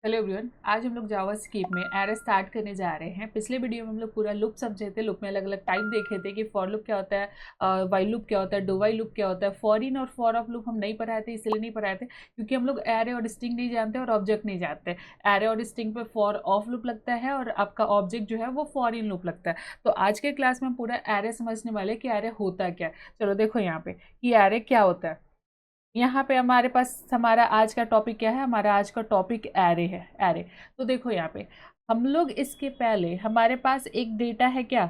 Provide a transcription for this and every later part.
Hello everyone, आज हम लोग जावास्क्रिप्ट में एरे स्टार्ट करने जा रहे हैं। पिछले वीडियो में हम लोग पूरा लूप समझे थे। लूप में अलग अलग टाइप देखे थे कि फॉर लूप क्या होता है, वाइल लूप क्या होता है, डू वाइल लूप क्या होता है। फॉर इन और फॉर ऑफ लूप हम नहीं पढ़ाए थे, इसलिए नहीं पढ़ाए थे क्योंकि हम लोग एरे और स्ट्रिंग नहीं जानते और ऑब्जेक्ट नहीं जानते। एरे और स्ट्रिंग पे फॉर ऑफ लूप लगता है और आपका ऑब्जेक्ट जो है वो फॉर इन लूप लगता है। तो आज के क्लास में हम पूरा एरे समझने वाले कि एरे होता क्या है। चलो देखो यहाँ पे कि एरे क्या होता है। यहाँ पे हमारे पास हमारा आज का टॉपिक क्या है। हमारा आज का टॉपिक एरे है। एरे तो देखो यहाँ पे हम लोग इसके पहले हमारे पास एक डेटा है क्या,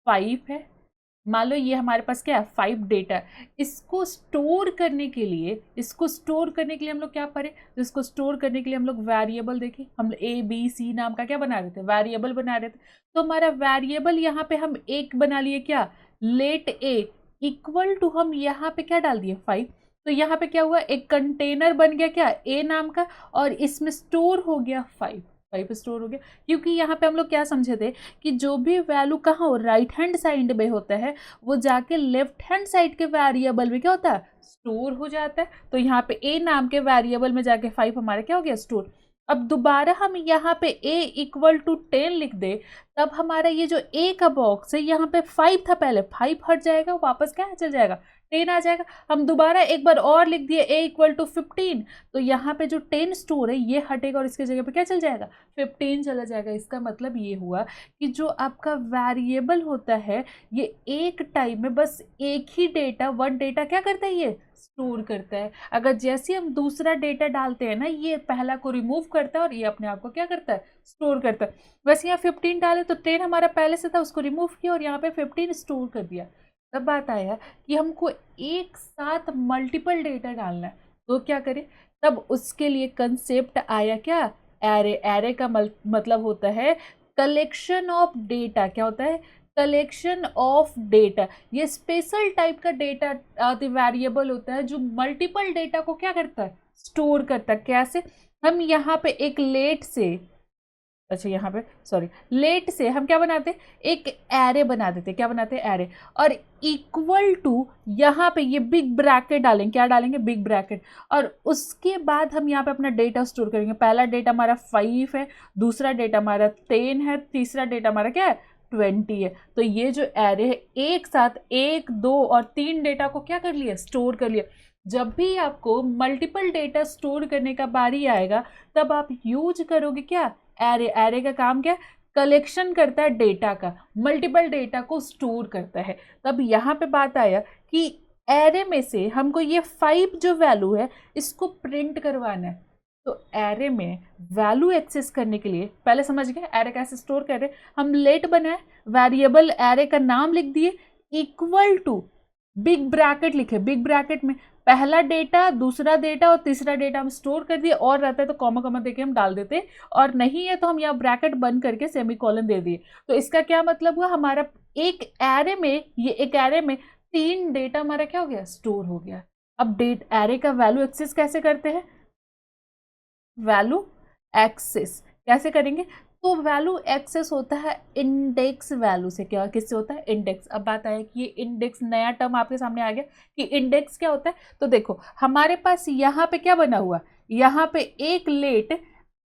5 है। मान लो ये हमारे पास क्या है, 5 डेटा। इसको स्टोर करने के लिए हम लोग क्या करें, तो इसको स्टोर करने के लिए हम लोग वेरिएबल देखें। हम ए बी सी नाम का क्या बना रहे थे, वेरिएबल बना रहे थे। तो हमारा वेरिएबल यहाँ पे हम एक बना लिए क्या, लेट ए इक्वल टू हम यहाँ पे क्या डाल दिए 5। तो यहाँ पे क्या हुआ, एक कंटेनर बन गया क्या, ए नाम का, और इसमें स्टोर हो गया 5। 5 स्टोर हो गया क्योंकि यहाँ पे हम लोग क्या समझे थे कि जो भी वैल्यू कहाँ हो, राइट हैंड साइड में होता है, वो जाके लेफ्ट हैंड साइड के वेरिएबल में क्या होता है, स्टोर हो जाता है। तो यहाँ पे ए नाम के वेरिएबल में जाके 5 हमारा क्या हो गया, स्टोर। अब दोबारा हम यहाँ पे a इक्वल टू 10 लिख दे, तब हमारा ये जो a का बॉक्स है, यहाँ पे 5 था पहले, 5 हट जाएगा, वापस क्या चल जाएगा, 10 आ जाएगा। हम दोबारा एक बार और लिख दिए a इक्वल टू 15, तो यहाँ पे जो 10 स्टोर है ये हटेगा और इसके जगह पे क्या चल जाएगा, 15 चला जाएगा। इसका मतलब ये हुआ कि जो आपका वेरिएबल होता है, ये एक टाइम में बस एक ही डेटा, वन डेटा क्या करता है, ये स्टोर करता है। अगर जैसे हम दूसरा डेटा डालते हैं ना, ये पहला को रिमूव करता है और ये अपने आप को क्या करता है, स्टोर करता है। वैसे यहाँ 15 डाले तो 10 हमारा पहले से था, उसको रिमूव किया और यहाँ पे 15 स्टोर कर दिया। तब बात आया कि हमको एक साथ मल्टीपल डेटा डालना है, तो क्या करें। तब उसके लिए कंसेप्ट आया क्या, एरे। एरे का मतलब होता है कलेक्शन ऑफ डेटा। क्या होता है, कलेक्शन ऑफ डेटा। ये स्पेशल टाइप का डेटा वेरिएबल होता है जो मल्टीपल डेटा को क्या करता है, स्टोर करता है। कैसे, हम यहाँ पे एक लेट से, अच्छा यहाँ पे सॉरी, लेट से हम क्या बनाते, एक एरे बना देते। क्या बनाते, एरे। और इक्वल टू यहाँ पे ये बिग ब्रैकेट डालेंगे। क्या डालेंगे, बिग ब्रैकेट। और उसके बाद हम यहाँ पे अपना डेटा स्टोर करेंगे। पहला डेटा हमारा 5 है, दूसरा डेटा हमारा 10 है, तीसरा डेटा हमारा क्या है, 20 है। तो ये जो एरे है, एक साथ 1 2 और 3 डेटा को क्या कर लिया, स्टोर कर लिया। जब भी आपको मल्टीपल डेटा स्टोर करने का बारी आएगा, तब आप यूज करोगे क्या, एरे। एरे का काम क्या, कलेक्शन करता है डेटा का, मल्टीपल डेटा को स्टोर करता है। तब यहाँ पे बात आया कि एरे में से हमको ये 5 जो वैल्यू है, इसको प्रिंट करवाना है। तो एरे में वैल्यू एक्सेस करने के लिए, पहले समझ गए एरे कैसे स्टोर कर रहे, हम लेट बनाए, वेरिएबल एरे का नाम लिख दिए, इक्वल टू बिग ब्रैकेट लिखे। बिग ब्रैकेट में पहला डेटा, दूसरा डेटा और तीसरा डेटा हम स्टोर कर दिए, और रहता है तो कॉमा कॉमा देके हम डाल देते, और नहीं है तो हम यहाँ ब्रैकेट बंद करके सेमीकोलन दे दिए। तो इसका क्या मतलब हुआ, हमारा एक एरे में, ये एक एरे में 3 डेटा हमारा क्या हो गया, स्टोर हो गया। अब डेट एरे का वैल्यू एक्सेस कैसे करते हैं, वैल्यू एक्सेस कैसे करेंगे, तो वैल्यू एक्सेस होता है इंडेक्स वैल्यू से। क्या, किससे होता है, इंडेक्स। अब बात आया कि ये इंडेक्स, नया टर्म आपके सामने आ गया कि इंडेक्स क्या होता है। तो देखो हमारे पास यहाँ पे क्या बना हुआ, यहाँ पे एक लेट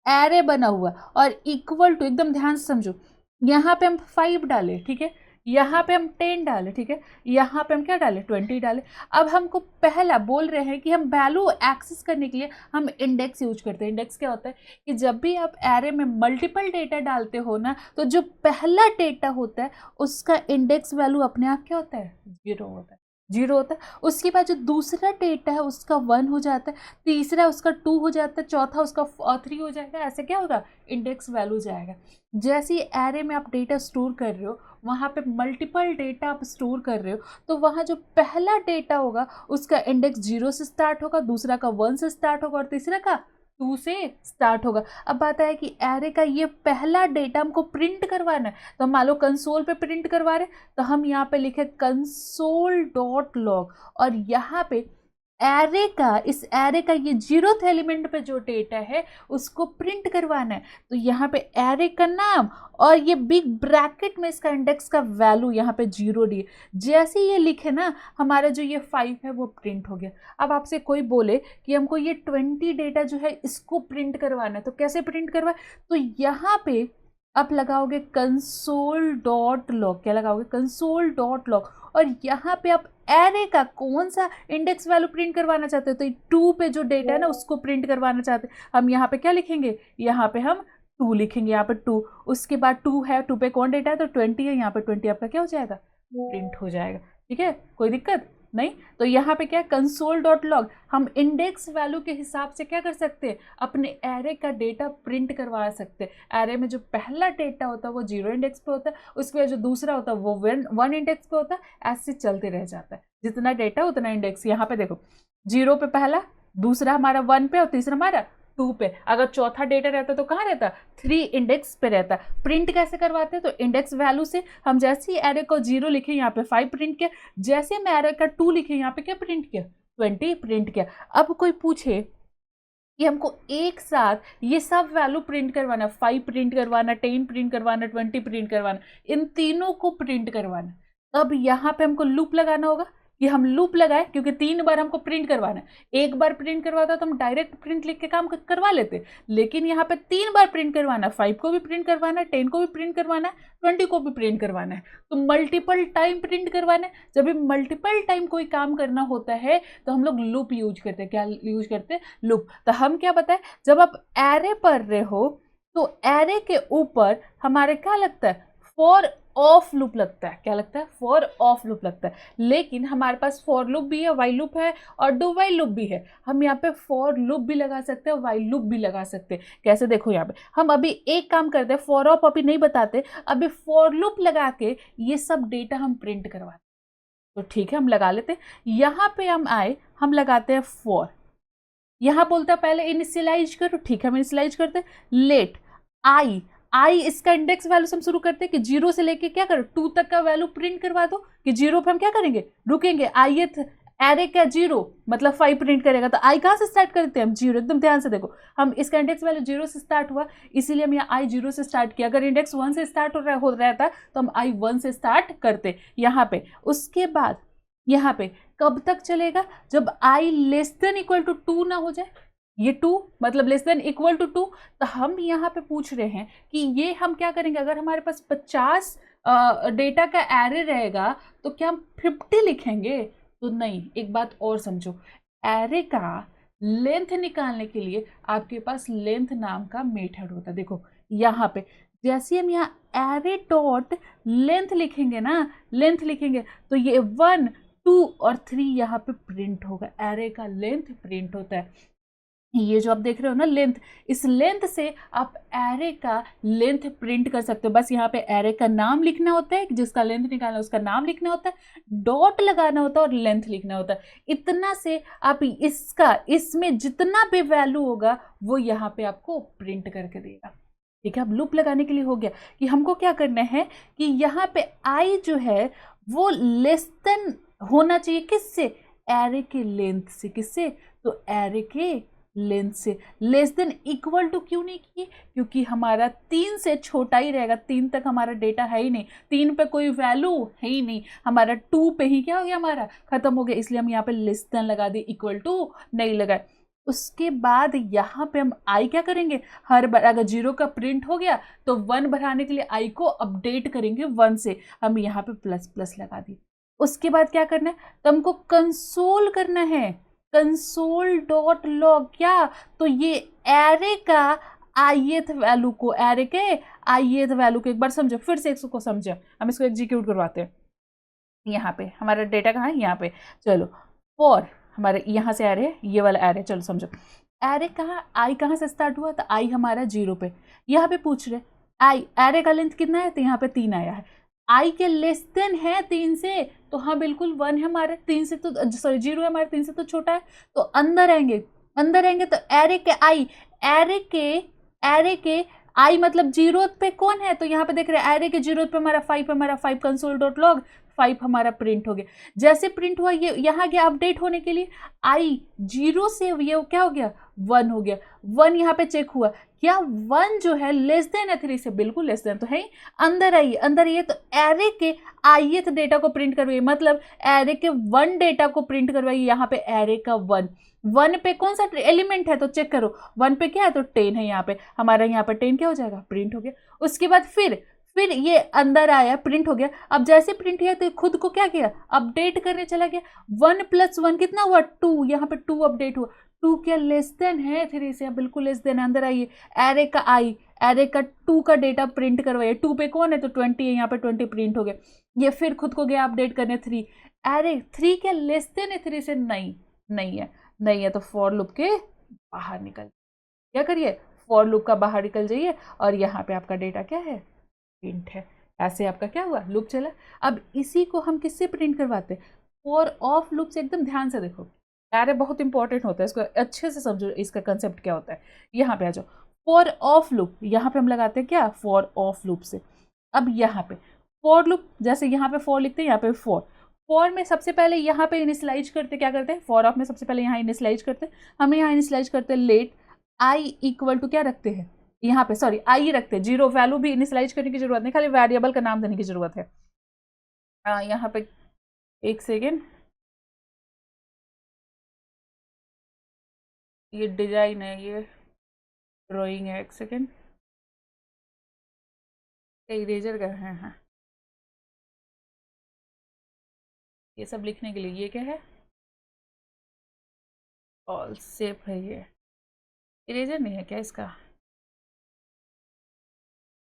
एरे बना हुआ, और इक्वल टू, एकदम ध्यान से समझो, यहाँ पे हम 5 डाले, ठीक है, यहाँ पे हम 10 डाले, ठीक है, यहाँ पे हम क्या डाले, 20 डाले। अब हमको पहला बोल रहे हैं कि हम वैल्यू एक्सेस करने के लिए हम इंडेक्स यूज करते हैं। इंडेक्स क्या होता है कि जब भी आप एरे में मल्टीपल डेटा डालते हो ना, तो जो पहला डेटा होता है उसका इंडेक्स वैल्यू अपने आप क्या होता है, 0 होता है, 0 होता है। उसके बाद जो दूसरा डेटा है उसका 1 हो जाता है, तीसरा उसका 2 हो जाता है, चौथा उसका 3 हो जाएगा। ऐसे क्या होगा, इंडेक्स वैल्यू जाएगा। जैसे एरे में आप डेटा स्टोर कर रहे हो, वहाँ पे मल्टीपल डेटा आप स्टोर कर रहे हो, तो वहाँ जो पहला डेटा होगा उसका इंडेक्स 0 से स्टार्ट होगा, दूसरा का 1 से स्टार्ट होगा और तीसरा का 2 से स्टार्ट होगा। अब बात है कि एरे का ये पहला डेटा हमको प्रिंट करवाना है, तो मान लो कंसोल पे प्रिंट करवा रहे, तो हम यहाँ पे लिखे कंसोल डॉट लॉग, और यहाँ पे एरे का, इस एरे का ये 0th एलिमेंट पे जो डेटा है उसको प्रिंट करवाना है। तो यहाँ पे एरे का नाम और ये बिग ब्रैकेट में इसका इंडेक्स का वैल्यू यहाँ पे 0 दिए। जैसे ये लिखे ना, हमारा जो ये 5 है वो प्रिंट हो गया। अब आपसे कोई बोले कि हमको ये 20 डेटा जो है इसको प्रिंट करवाना है, तो कैसे प्रिंट करवाए? तो यहाँ पे आप लगाओगे console.log। क्या लगाओगे? console.log। और यहाँ पे आप एरे का कौन सा इंडेक्स वैल्यू प्रिंट करवाना चाहते हो, तो 2 पे जो डेटा है ना उसको प्रिंट करवाना चाहते हैं। हम यहाँ पे क्या लिखेंगे? यहाँ पे हम 2 लिखेंगे, यहाँ पे 2। उसके बाद 2 है, 2 पे कौन डेटा है? तो 20 है। यहाँ पे 20 आपका क्या हो जाएगा? प्रिंट हो जाएगा। ठीक है, कोई दिक्कत नहीं। तो यहाँ पे क्या है? console.log। हम इंडेक्स वैल्यू के हिसाब से क्या कर सकते हैं? अपने एरे का डेटा प्रिंट करवा सकते हैं। एरे में जो पहला डेटा होता है वो 0 इंडेक्स पे होता है, उसके बाद जो दूसरा होता है वो 1 इंडेक्स पे होता है। ऐसे चलते रह जाता है, जितना डेटा उतना इंडेक्स। यहाँ पे देखो 0 पे पहला, दूसरा हमारा 1 पे और तीसरा हमारा 2 पे। अगर चौथा डेटा रहता तो कहाँ रहता? 3 इंडेक्स पे रहता। प्रिंट कैसे करवाते हैं? तो इंडेक्स वैल्यू से हम जैसे ही एरे को 0 लिखे यहाँ पे 5 प्रिंट किया, जैसे हम एरे का 2 लिखे यहाँ पे क्या प्रिंट किया? 20 प्रिंट किया। अब कोई पूछे कि हमको एक साथ ये सब वैल्यू प्रिंट करवाना, 5 प्रिंट करवाना, 10 प्रिंट करवाना, 20 प्रिंट करवाना, इन तीनों को प्रिंट करवाना, तब यहाँ पे हमको लूप लगाना होगा। कि हम लूप लगाए क्योंकि 3 बार हमको प्रिंट करवाना है। एक बार प्रिंट करवाता तो हम डायरेक्ट प्रिंट लिख के काम करवा लेते, लेकिन यहाँ पे 3 बार प्रिंट करवाना, 5 को भी प्रिंट करवाना है, 10 को भी प्रिंट करवाना है, 20 को भी प्रिंट करवाना है। तो मल्टीपल टाइम प्रिंट करवाना है। जब भी मल्टीपल टाइम कोई काम करना होता है तो हम लोग लूप यूज करते हैं। क्या यूज करते हैं? लूप। तो हम क्या बताएं, जब आप एरे पढ़ रहे हो तो एरे के ऊपर हमारे क्या लगता है? फॉर ऑफ लूप लगता है। क्या लगता है? फॉर ऑफ लूप लगता है। लेकिन हमारे पास फॉर लूप भी है, वाइल लूप है और डू वाइल लूप भी है। हम यहाँ पे फॉर लूप भी लगा सकते हैं, वाइल लूप भी लगा सकते हैं। कैसे? देखो यहाँ पे हम अभी एक काम करते हैं, फॉर ऑफ अभी नहीं बताते, अभी फॉर लूप लगा के ये सब डेटा हम प्रिंट करवाते। तो ठीक है, हम लगा लेते हैं। यहाँ पे हम आए, हम लगाते हैं फॉर। यहाँ बोलता है पहले इनिशियलाइज करो। ठीक है, हम इनिशियलाइज करते हैं। लेट आई इसका इंडेक्स वैल्यू से हम शुरू करते हैं कि 0 से लेके क्या करो 2 तक का वैल्यू प्रिंट करवा दो। कि 0 पे हम क्या करेंगे? रुकेंगे। ith एरे का 0 मतलब 5 प्रिंट करेगा। तो आई कहाँ से स्टार्ट करते हैं हम? 0। एकदम ध्यान से देखो, हम इसका इंडेक्स वैल्यू 0 से स्टार्ट हुआ, इसीलिए हम यहाँ आई 0 से स्टार्ट किया। अगर इंडेक्स 1 से स्टार्ट हो रहा था तो हम आई 1 से स्टार्ट करते यहाँ पे। उसके बाद यहाँ पे कब तक चलेगा? जब आई लेस देन इक्वल टू 2 ना हो जाए। ये 2 मतलब लेस देन इक्वल टू 2। तो हम यहाँ पे पूछ रहे हैं कि ये हम क्या करेंगे? अगर हमारे पास 50 डेटा का एरे रहेगा तो क्या हम 50 लिखेंगे? तो नहीं। एक बात और समझो, एरे का लेंथ निकालने के लिए आपके पास लेंथ नाम का मेथड होता है। देखो यहाँ पे जैसे हम यहाँ एरे डॉट लेंथ लिखेंगे ना, लेंथ लिखेंगे तो ये 1 2 और 3 यहाँ पे प्रिंट होगा। एरे का लेंथ प्रिंट होता है। ये जो आप देख रहे हो ना लेंथ, इस लेंथ से आप एरे का लेंथ प्रिंट कर सकते हो। बस यहाँ पे एरे का नाम लिखना होता है, जिसका लेंथ निकालना है उसका नाम लिखना होता है, डॉट लगाना होता है और लेंथ लिखना होता है। इतना से आप इसका, इसमें जितना भी वैल्यू होगा वो यहाँ पे आपको प्रिंट करके देगा। ठीक है, अब लूप लगाने के लिए हो गया कि हमको क्या करना है कि यहाँ पे आई जो है वो लेस देन होना चाहिए किससे? एरे के लेंथ से। किससे? तो एरे के लेंथ से। लेस देन इक्वल टू क्यों नहीं किए? क्योंकि हमारा 3 से छोटा ही रहेगा। 3 तक हमारा डेटा है ही नहीं, 3 पे कोई वैल्यू है ही नहीं, हमारा 2 पे ही क्या हो गया? हमारा खत्म हो गया। इसलिए हम यहाँ पे लेस देन लगा दिए, इक्वल टू नहीं लगाए। उसके बाद यहाँ पे हम आई क्या करेंगे? हर बार अगर 0 का प्रिंट हो गया तो 1 बढ़ाने के लिए आई को अपडेट करेंगे 1 से। हम यहाँ पे प्लस प्लस लगा दिए। उसके बाद क्या करना है? तो हमको कंसोल करना है, console.log। क्या? तो ये एरे का ith वैल्यू को, एरे के ith वैल्यू को एक बार समझो, फिर से इसको समझो। हम इसको एग्जीक्यूट करवाते हैं। यहाँ पे हमारा डेटा कहाँ है? यहाँ पे। चलो फॉर हमारे यहाँ से एरे, ये वाला एरे, चलो समझो। एरे कहाँ? आई कहाँ से स्टार्ट हुआ? तो आई हमारा 0 पे। यहाँ पे पूछ रहे आई एरे का लेंथ कितना है? तो यहाँ पे 3 आया है। आई के लेस देन है 3 से, तो हाँ बिल्कुल 1 है हमारे 3 से, तो सॉरी 0 है हमारे 3 से तो छोटा है। तो अंदर आएंगे, अंदर आएंगे तो एरे के आई, एरे के आई मतलब 0th पे कौन है? तो यहाँ पे देख रहे हैं एरे के 0th पे हमारा 5 कंसोल.log 5 हमारा प्रिंट हो गया। जैसे प्रिंट हुआ ये यहाँ गया अपडेट होने के लिए, आई 0 से ये क्या हो गया 1 हो गया। 1 यहाँ पे चेक हुआ, क्या 1 जो है लेस देन है 3 से, बिल्कुल लेस देन तो है ही। अंदर आइए तो एरे के ith डेटा को प्रिंट करवाइए, मतलब एरे के 1 डेटा को प्रिंट करवाइए। यहाँ पे एरे का 1 पे कौन सा एलिमेंट है तो चेक करो, 1 पे क्या है तो 10 है, यहाँ पे हमारा यहाँ पर 10 क्या हो जाएगा प्रिंट हो गया। उसके बाद फिर ये अंदर आया प्रिंट हो गया। अब जैसे प्रिंट किया तो खुद को क्या किया अपडेट करने चला गया। 1 + 1 कितना हुआ 2, यहाँ पे 2 अपडेट हुआ। 2 क्या लेस देन है 3 से, बिल्कुल लेस देन। अंदर आइए एरे का एरे का 2 का डेटा प्रिंट करवाइए। 2 पे कौन है तो 20 है, यहाँ पे 20 प्रिंट हो गया। ये फिर खुद को गया अपडेट करने 3, एरे 3 क्या लेस देन है 3 से, नहीं है तो फॉर लूप के बाहर निकल, क्या करिए फॉर लूप का बाहर निकल जाइए और यहाँ पे आपका डेटा क्या है प्रिंट है। ऐसे आपका क्या हुआ लूप चला। अब इसी को हम किससे प्रिंट करवाते हैं, फॉर ऑफ लूप से। एकदम ध्यान से देखो, एरे बहुत इंपॉर्टेंट होता है, इसको अच्छे से समझो इसका कंसेप्ट क्या होता है। यहाँ पे आ जाओ, फॉर ऑफ लूप यहाँ पे हम लगाते हैं क्या फॉर ऑफ लूप से। अब यहाँ पे फॉर लूप, जैसे यहाँ पे फॉर लिखते हैं, यहाँ पे फॉर में सबसे पहले यहाँ पे इनिशियलाइज करते, क्या करते हैं फॉर ऑफ में सबसे पहले यहाँ इनिशियलाइज करते हैं। हम यहाँ इनिशियलाइज करते हैं लेट आई इक्वल टू क्या रखते हैं यहाँ पे, सॉरी आई रखते हैं, 0 वैल्यू भी इनिशियलाइज करने की जरूरत नहीं, खाली वेरिएबल का नाम देने की जरूरत है। यहाँ पे एक सेकेंड, ये डिजाइन है, ये ड्राइंग है, एक सेकेंड, इरेजर का है। हाँ ये सब लिखने के लिए, ये क्या है ऑल सेफ है, ये इरेजर नहीं है क्या इसका,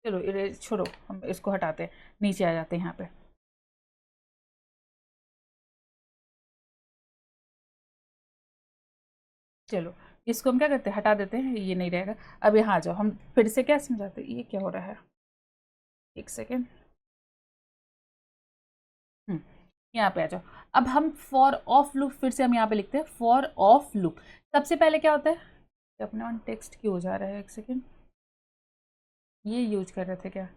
चलो इरेज छोड़ो, हम इसको हटाते हैं, नीचे आ जाते हैं यहाँ पे। चलो इसको हम क्या करते हैं हटा देते हैं, ये नहीं रहेगा। अब यहाँ आ जाओ, हम फिर से क्या समझाते हैं, ये क्या हो रहा है, एक सेकेंड, यहाँ पे आ जाओ। अब हम फॉर ऑफ लूप फिर से हम यहाँ पे लिखते हैं फॉर ऑफ लूप। सबसे पहले क्या होता है, अपने ऑन टेक्स्ट क्यों हो जा रहा है, एक सेकेंड, ये यूज कर रहे थे क्या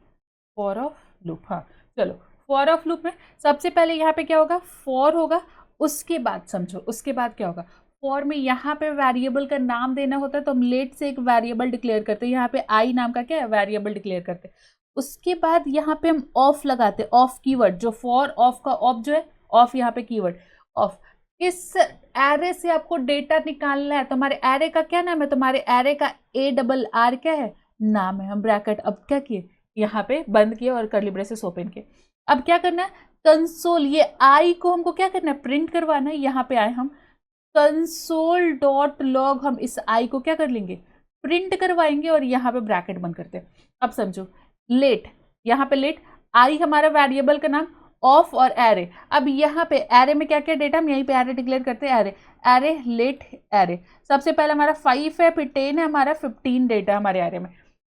फॉर ऑफ लूप। हाँ चलो, फॉर ऑफ लूप में सबसे पहले यहाँ पे क्या होगा फॉर होगा, उसके बाद समझो उसके बाद क्या होगा। फॉर में यहाँ पे वेरिएबल का नाम देना होता है, तो हम लेट से एक वेरिएबल डिक्लेयर करते हैं, यहाँ पे आई नाम का क्या है वेरिएबल डिक्लेयर करते हैं। उसके बाद यहाँ पे हम ऑफ लगाते हैं, ऑफ कीवर्ड, जो फॉर ऑफ का ऑफ जो है ऑफ, यहाँ पे कीवर्ड ऑफ। इस एरे से आपको डेटा निकालना है, तुम्हारे एरे का क्या नाम है, तुम्हारे एरे का ARR क्या है नाम है। हम ब्रैकेट अब क्या किए यहाँ पे बंद किए और कर्ली ब्रेसेस ओपन किए। अब क्या करना है कंसोल, ये आई को हमको क्या करना है प्रिंट करवाना है। यहाँ पे आए हम console.log, हम इस आई को क्या कर लेंगे प्रिंट करवाएंगे और यहाँ पे ब्रैकेट बंद करते हैं। अब समझो लेट, यहाँ पे लेट आई हमारा वेरिएबल का नाम, ऑफ और एरे। अब यहाँ पे एरे में क्या क्या डेटा, हम यहीं पे एरे डिक्लेयर करते हैं, एरे लेट एरे। सबसे पहले हमारा 5 है, फिर 10 है, हमारा 15 डेटा हमारे एरे में।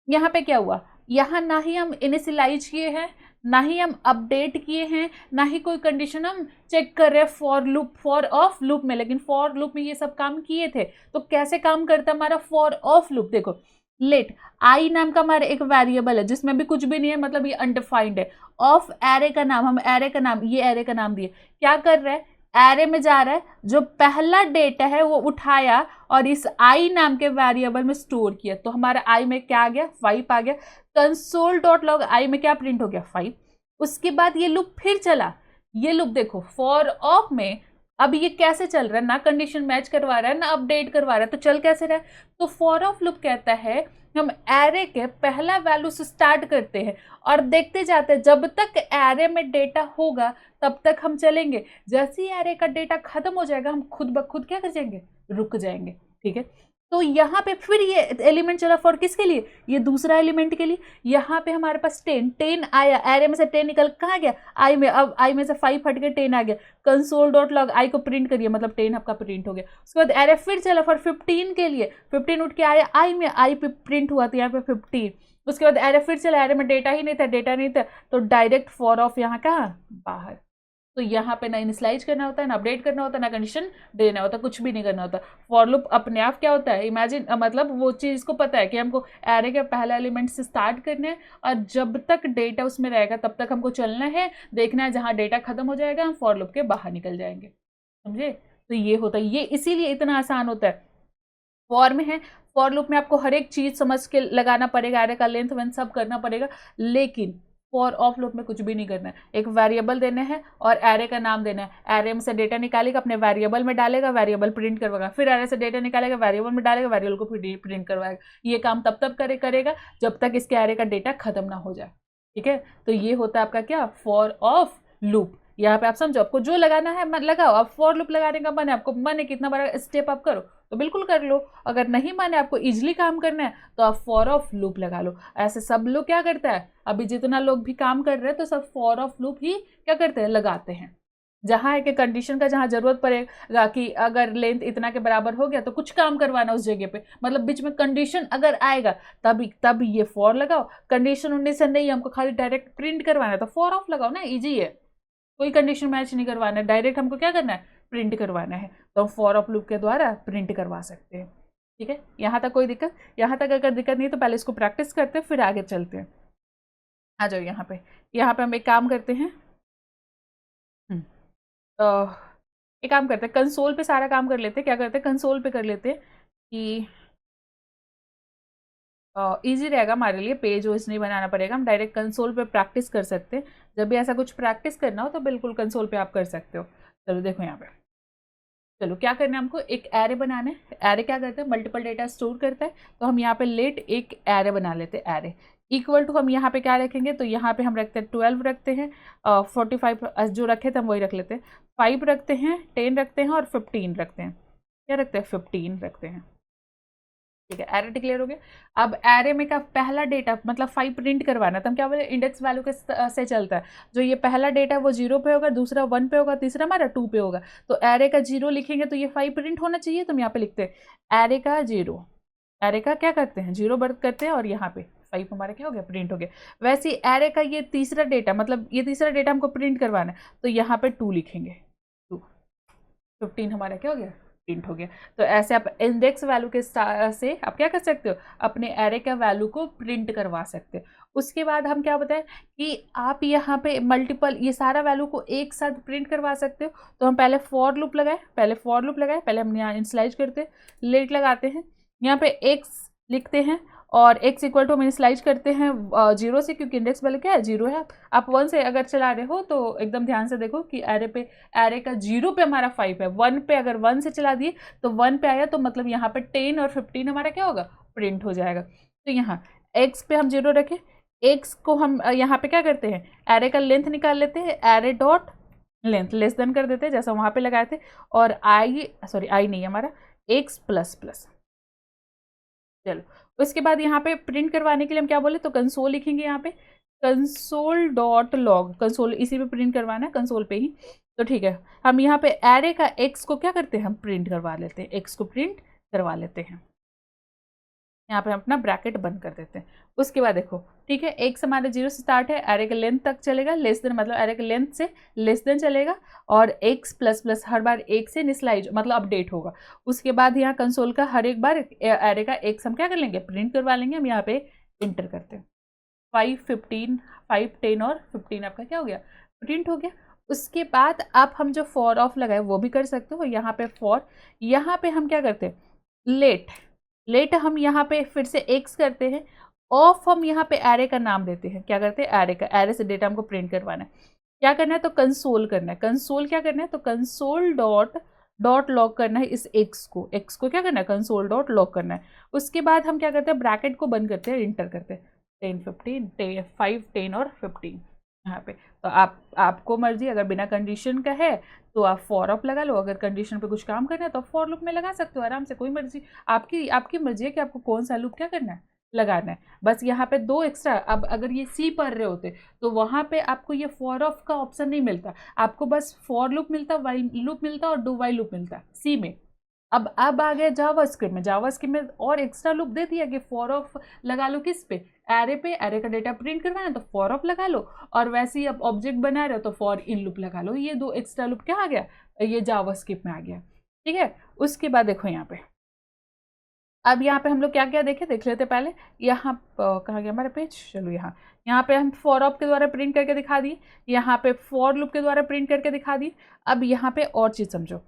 यहाँ पे क्या हुआ, यहाँ ना ही हम इनिशियलाइज किए हैं, ना ही हम अपडेट किए हैं, ना ही कोई कंडीशन हम चेक कर रहे हैं for loop for of loop में, लेकिन फॉर लूप में ये सब काम किए थे। तो कैसे काम करता है हमारा फॉर ऑफ लूप, देखो लेट आई नाम का हमारा एक वेरिएबल है जिसमें भी कुछ भी नहीं है, मतलब ये अनडिफाइंड है। ऑफ एरे का नाम, हम एरे का नाम, ये एरे का नाम दिए, क्या कर रहा है एरे में जा रहा है, जो पहला डेटा है वो उठाया और इस आई नाम के वेरिएबल में स्टोर किया। तो हमारा आई में क्या आ गया 5 आ गया, console.log आई में क्या प्रिंट हो गया 5। उसके बाद ये लूप फिर चला, ये लूप देखो फॉर ऑफ में अब ये कैसे चल रहा है, ना कंडीशन मैच करवा रहा है ना अपडेट करवा रहा है, तो चल कैसे रहा है। तो फॉर ऑफ लूप कहता है हम एरे के पहला वैल्यू से स्टार्ट करते हैं और देखते जाते हैं, जब तक एरे में डेटा होगा तब तक हम चलेंगे, जैसे ही एरे का डेटा खत्म हो जाएगा हम खुद ब खुद क्या कर जाएंगे रुक जाएंगे। ठीक है, तो यहाँ पे फिर ये एलिमेंट चला फॉर किसके लिए, ये दूसरा एलिमेंट के लिए। यहाँ पे हमारे पास 10 आया, एरे में से 10 निकल कहाँ गया आई में, अब आई में से 5 हट के 10 आ गया। console.log आई को प्रिंट करिए, मतलब 10 आपका प्रिंट हो गया। उसके बाद एरे फिर चला फॉर 15 के लिए, 15 उठ के आया आई में, आई पे प्रिंट हुआ तो यहाँ पे 15। उसके बाद एरे फिर चला, एरे में डेटा ही नहीं था, तो डायरेक्ट फॉर ऑफ यहाँ कहाँ बाहर। तो यहाँ पे ना इनिशियलाइज करना होता है, ना अपडेट करना होता है, ना कंडीशन देना होता है, कुछ भी नहीं करना होता। फॉर लूप अपने आप क्या होता है, इमेजिन मतलब वो चीज़ को पता है कि हमको एरे के पहला एलिमेंट से स्टार्ट करना है और जब तक डेटा उसमें रहेगा तब तक हमको चलना है, देखना है, जहाँ डेटा खत्म हो जाएगा हम फॉर लूप के बाहर निकल जाएंगे। समझे? तो ये होता है, ये इसीलिए इतना आसान होता है। फॉर में है, फॉर लूप में आपको हर एक चीज समझ के लगाना पड़ेगा, एरे का लेंथ वेंथ सब करना पड़ेगा, लेकिन फॉर ऑफ लूप में कुछ भी नहीं करना है। एक वेरिएबल देना है और एरे का नाम देना है, एरे में से डेटा निकालेगा, अपने वेरिएबल में डालेगा, वेरिएबल प्रिंट करवाएगा, फिर एरे से डेटा निकालेगा, वेरिएबल में डालेगा, वेरिएबल को फिर प्रिंट करवाएगा। ये काम तब तक करेगा जब तक इसके एरे का डेटा खत्म ना हो जाए। ठीक है, तो ये होता है आपका क्या, फॉर ऑफ लूप। यहाँ पे आप समझो, आपको जो लगाना है मत लगाओ, आप फॉर लूप लगाने का मन है, आपको मन है कितना बड़ा स्टेप आप करो तो बिल्कुल कर लो, अगर नहीं माने आपको इजिली काम करना है तो आप फॉर ऑफ लूप लगा लो। ऐसे सब लोग क्या करता है, अभी जितना लोग भी काम कर रहे हैं तो सब फॉर ऑफ लूप ही क्या करते हैं, लगाते हैं। जहाँ है कि कंडीशन का जहाँ जरूरत पड़ेगा कि अगर लेंथ इतना के बराबर हो गया तो कुछ काम करवाना उस जगह पे, मतलब बीच में कंडीशन अगर आएगा तब ये फॉर लगाओ, कंडीशन उनने से नहीं हमको खाली डायरेक्ट प्रिंट करवाना है तो फॉर ऑफ लगाओ ना, इजी है, कोई कंडीशन मैच नहीं करवाना है, डायरेक्ट हमको क्या करना है, प्रिंट करवाना है, तो हम फॉर ऑफ लूप के द्वारा प्रिंट करवा सकते हैं। ठीक है, यहाँ तक कोई दिक्कत? यहाँ तक अगर दिक्कत नहीं तो पहले इसको प्रैक्टिस करते हैं फिर आगे चलते हैं। आ जाओ यहाँ पे हम एक काम करते हैं, एक काम करते हैं, कंसोल पे सारा काम कर लेते हैं। क्या करते हैं, कंसोल पे कर लेते हैं कि ईजी रहेगा हमारे लिए, पेज वेज नहीं बनाना पड़ेगा, हम डायरेक्ट कंसोल पे प्रैक्टिस कर सकते हैं। जब भी ऐसा कुछ प्रैक्टिस करना हो तो बिल्कुल कंसोल पे आप कर सकते हो। चलो देखो यहाँ पे, चलो क्या करना है, हमको एक एरे बनाना है। एरे क्या करता है, मल्टीपल डेटा स्टोर करता है, तो हम यहाँ पे लेट एक एरे बना लेते हैं। एरे इक्वल टू हम यहाँ पे क्या रखेंगे, तो यहाँ पे हम रखते हैं 12 रखते हैं, 45 जो रखे थे हम वही रख लेते हैं, 5 रखते हैं, 10 रखते हैं और 15 रखते हैं। क्या रखते हैं, 15 रखते हैं। ठीक है, एरे डिक्लेयर हो गया। अब एरे में का पहला डेटा मतलब 5 प्रिंट करवाना, तो हम क्या बोले, इंडेक्स वैल्यू के से चलता है, जो ये पहला डेटा वो 0 पे होगा, दूसरा 1 पे होगा, तीसरा हमारा 2 पे होगा, तो एरे का 0 लिखेंगे तो ये 5 प्रिंट होना चाहिए, तो हम यहाँ पे लिखते हैं एरे का 0, एरे का क्या करते हैं 0 बर्थ करते हैं और यहाँ पे 5 हमारा क्या हो गया, प्रिंट हो गया। वैसे ही एरे का ये तीसरा डेटा, मतलब ये तीसरा डेटा हमको प्रिंट करवाना है, तो यहाँ पे 2 लिखेंगे, 2, 15 हमारा क्या हो गया, प्रिंट हो गया। तो ऐसे आप इंडेक्स वैल्यू के से आप क्या कर सकते हो, अपने एरे का वैल्यू को प्रिंट करवा सकते हो। उसके बाद हम क्या बताएं कि आप यहाँ पे मल्टीपल ये सारा वैल्यू को एक साथ प्रिंट करवा सकते हो। तो हम पहले फॉर लूप लगाए, पहले हम यहाँ इनिशियलाइज करते हैं, लेट लगाते हैं, यहाँ पे एक्स लिखते हैं और एक्स इक्वल टू हम इनिशियलाइज करते हैं 0 से, क्योंकि इंडेक्स वैल्यू क्या है, 0 है। आप 1 से अगर चला रहे हो तो एकदम ध्यान से देखो कि एरे का 0 पे हमारा 5 है, 1 पे अगर 1 से चला दिए तो 1 पे आया, तो मतलब यहाँ पे 10 और 15 हमारा क्या होगा, प्रिंट हो जाएगा। तो यहाँ एक्स पे हम 0 रखें, एक्स को हम यहाँ पे क्या करते हैं, एरे का लेंथ निकाल लेते हैं, array dot length less than कर देते हैं जैसा वहाँ पे लगाए थे, और आई नहीं हमारा एक्स प्लस प्लस। चलो उसके बाद यहाँ पे प्रिंट करवाने के लिए हम क्या बोले, तो कंसोल लिखेंगे, यहाँ पे कंसोल डॉट लॉग, कंसोल इसी पे प्रिंट करवाना है, कंसोल पे ही। तो ठीक है, हम यहाँ पे एरे का एक्स को क्या करते हैं, हम प्रिंट करवा लेते हैं, एक्स को प्रिंट करवा लेते हैं। यहाँ पे हम अपना ब्रैकेट बंद कर देते हैं। उसके बाद देखो, ठीक है, एक्स हमारे 0 से स्टार्ट है, एरे के लेंथ तक चलेगा, लेस देन मतलब एरे के लेंथ से लेस देन चलेगा, और एक्स प्लस प्लस हर बार एक से इनिशियलाइज मतलब अपडेट होगा। उसके बाद यहाँ कंसोल का हर एक बार एरे का एक्स हम क्या कर लेंगे, प्रिंट करवा लेंगे। हम यहाँ पे इंटर करते हैं, 5, 15, 5, 10 और 15 आपका क्या हो गया, प्रिंट हो गया। उसके बाद आप हम जो फॉर ऑफ लगाए वो भी कर सकते हो। यहाँ पे फॉर, यहाँ पे हम क्या करते हैं, लेट हम यहाँ पे फिर से एक्स करते हैं, ऑफ हम यहाँ पे एरे का नाम देते हैं, क्या करते हैं, एरे का, एरे से डेटा हमको प्रिंट करवाना है। क्या करना है, तो कंसोल करना है, कंसोल क्या करना है, तो कंसोल डॉट लॉग करना है इस एक्स को क्या करना है, कंसोल डॉट लॉग करना है। उसके बाद हम क्या करते हैं, ब्रैकेट को बंद करते हैं, इंटर करते हैं, 10, 15, 5, 10 और 15 यहाँ पे। तो आपको मर्जी, अगर बिना कंडीशन का है तो आप फॉर ऑफ लगा लो, अगर कंडीशन पे कुछ काम करना है तो आप फॉर लूप में लगा सकते हो आराम से, कोई मर्जी, आपकी मर्जी है कि आपको कौन सा लूप क्या करना है, लगाना है। बस यहाँ पे 2 एक्स्ट्रा, अब अगर ये सी पढ़ रहे होते तो वहाँ पे आपको ये फॉर ऑफ का ऑप्शन नहीं मिलता, आपको बस फॉर लूप मिलता, वाइल लूप मिलता और डू वाइल लूप मिलता सी में। अब आ गया जावास्क्रिप्ट में। जावास्क्रिप्ट में और एक्स्ट्रा लूप दे दिया कि फॉर ऑफ लगा लो किस पे, एरे पे, एरे का डेटा प्रिंट करवाना है तो फॉर ऑफ लगा लो, और वैसे ही अब ऑब्जेक्ट बना रहे हो तो फॉर इन लूप लगा लो। ये 2 एक्स्ट्रा लूप क्या आ गया, ये जावास्क्रिप्ट में आ गया। ठीक है, उसके बाद देखो यहाँ पे, अब यहाँ पे हम लोग क्या क्या देख लेते पहले। यहाँ कहाँ गया हमारा पेज, चलो यहाँ पे हम फॉर ऑफ के द्वारा प्रिंट करके दिखा दिए, यहाँ पे फॉर लूप के द्वारा प्रिंट करके दिखा दिए। अब यहाँ पे और चीज़ समझो,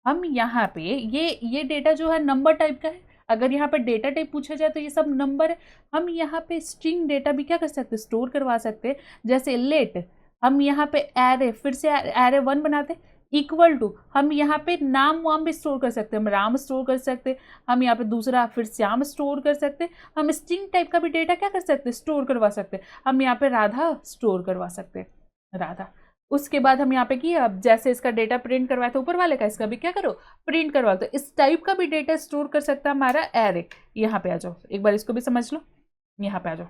हम यहाँ पे ये डेटा जो है नंबर टाइप का है। अगर यहाँ पे डेटा टाइप पूछा जाए तो ये सब नंबर है। हम यहाँ पे स्ट्रिंग डेटा भी क्या कर सकते हैं, स्टोर करवा सकते हैं। जैसे लेट, हम यहाँ पे एरे, फिर से एरे 1 बनाते, इक्वल टू, हम यहाँ पे नाम वाम भी स्टोर कर सकते हैं, हम राम स्टोर कर सकते हैं, हम यहाँ पे दूसरा फिर श्याम स्टोर कर सकते हैं। हम स्ट्रिंग टाइप का भी डेटा क्या कर सकते हैं, स्टोर करवा सकते हैं। हम यहाँ पे राधा स्टोर करवा सकते हैं, राधा। उसके बाद हम यहाँ पे किया, अब जैसे इसका डेटा प्रिंट करवाया था ऊपर वाले का, इसका भी क्या करो, प्रिंट करवा दो। इस टाइप का भी डेटा स्टोर कर सकता है हमारा एरे। यहाँ पे आ जाओ, एक बार इसको भी समझ लो, यहाँ पे आ जाओ।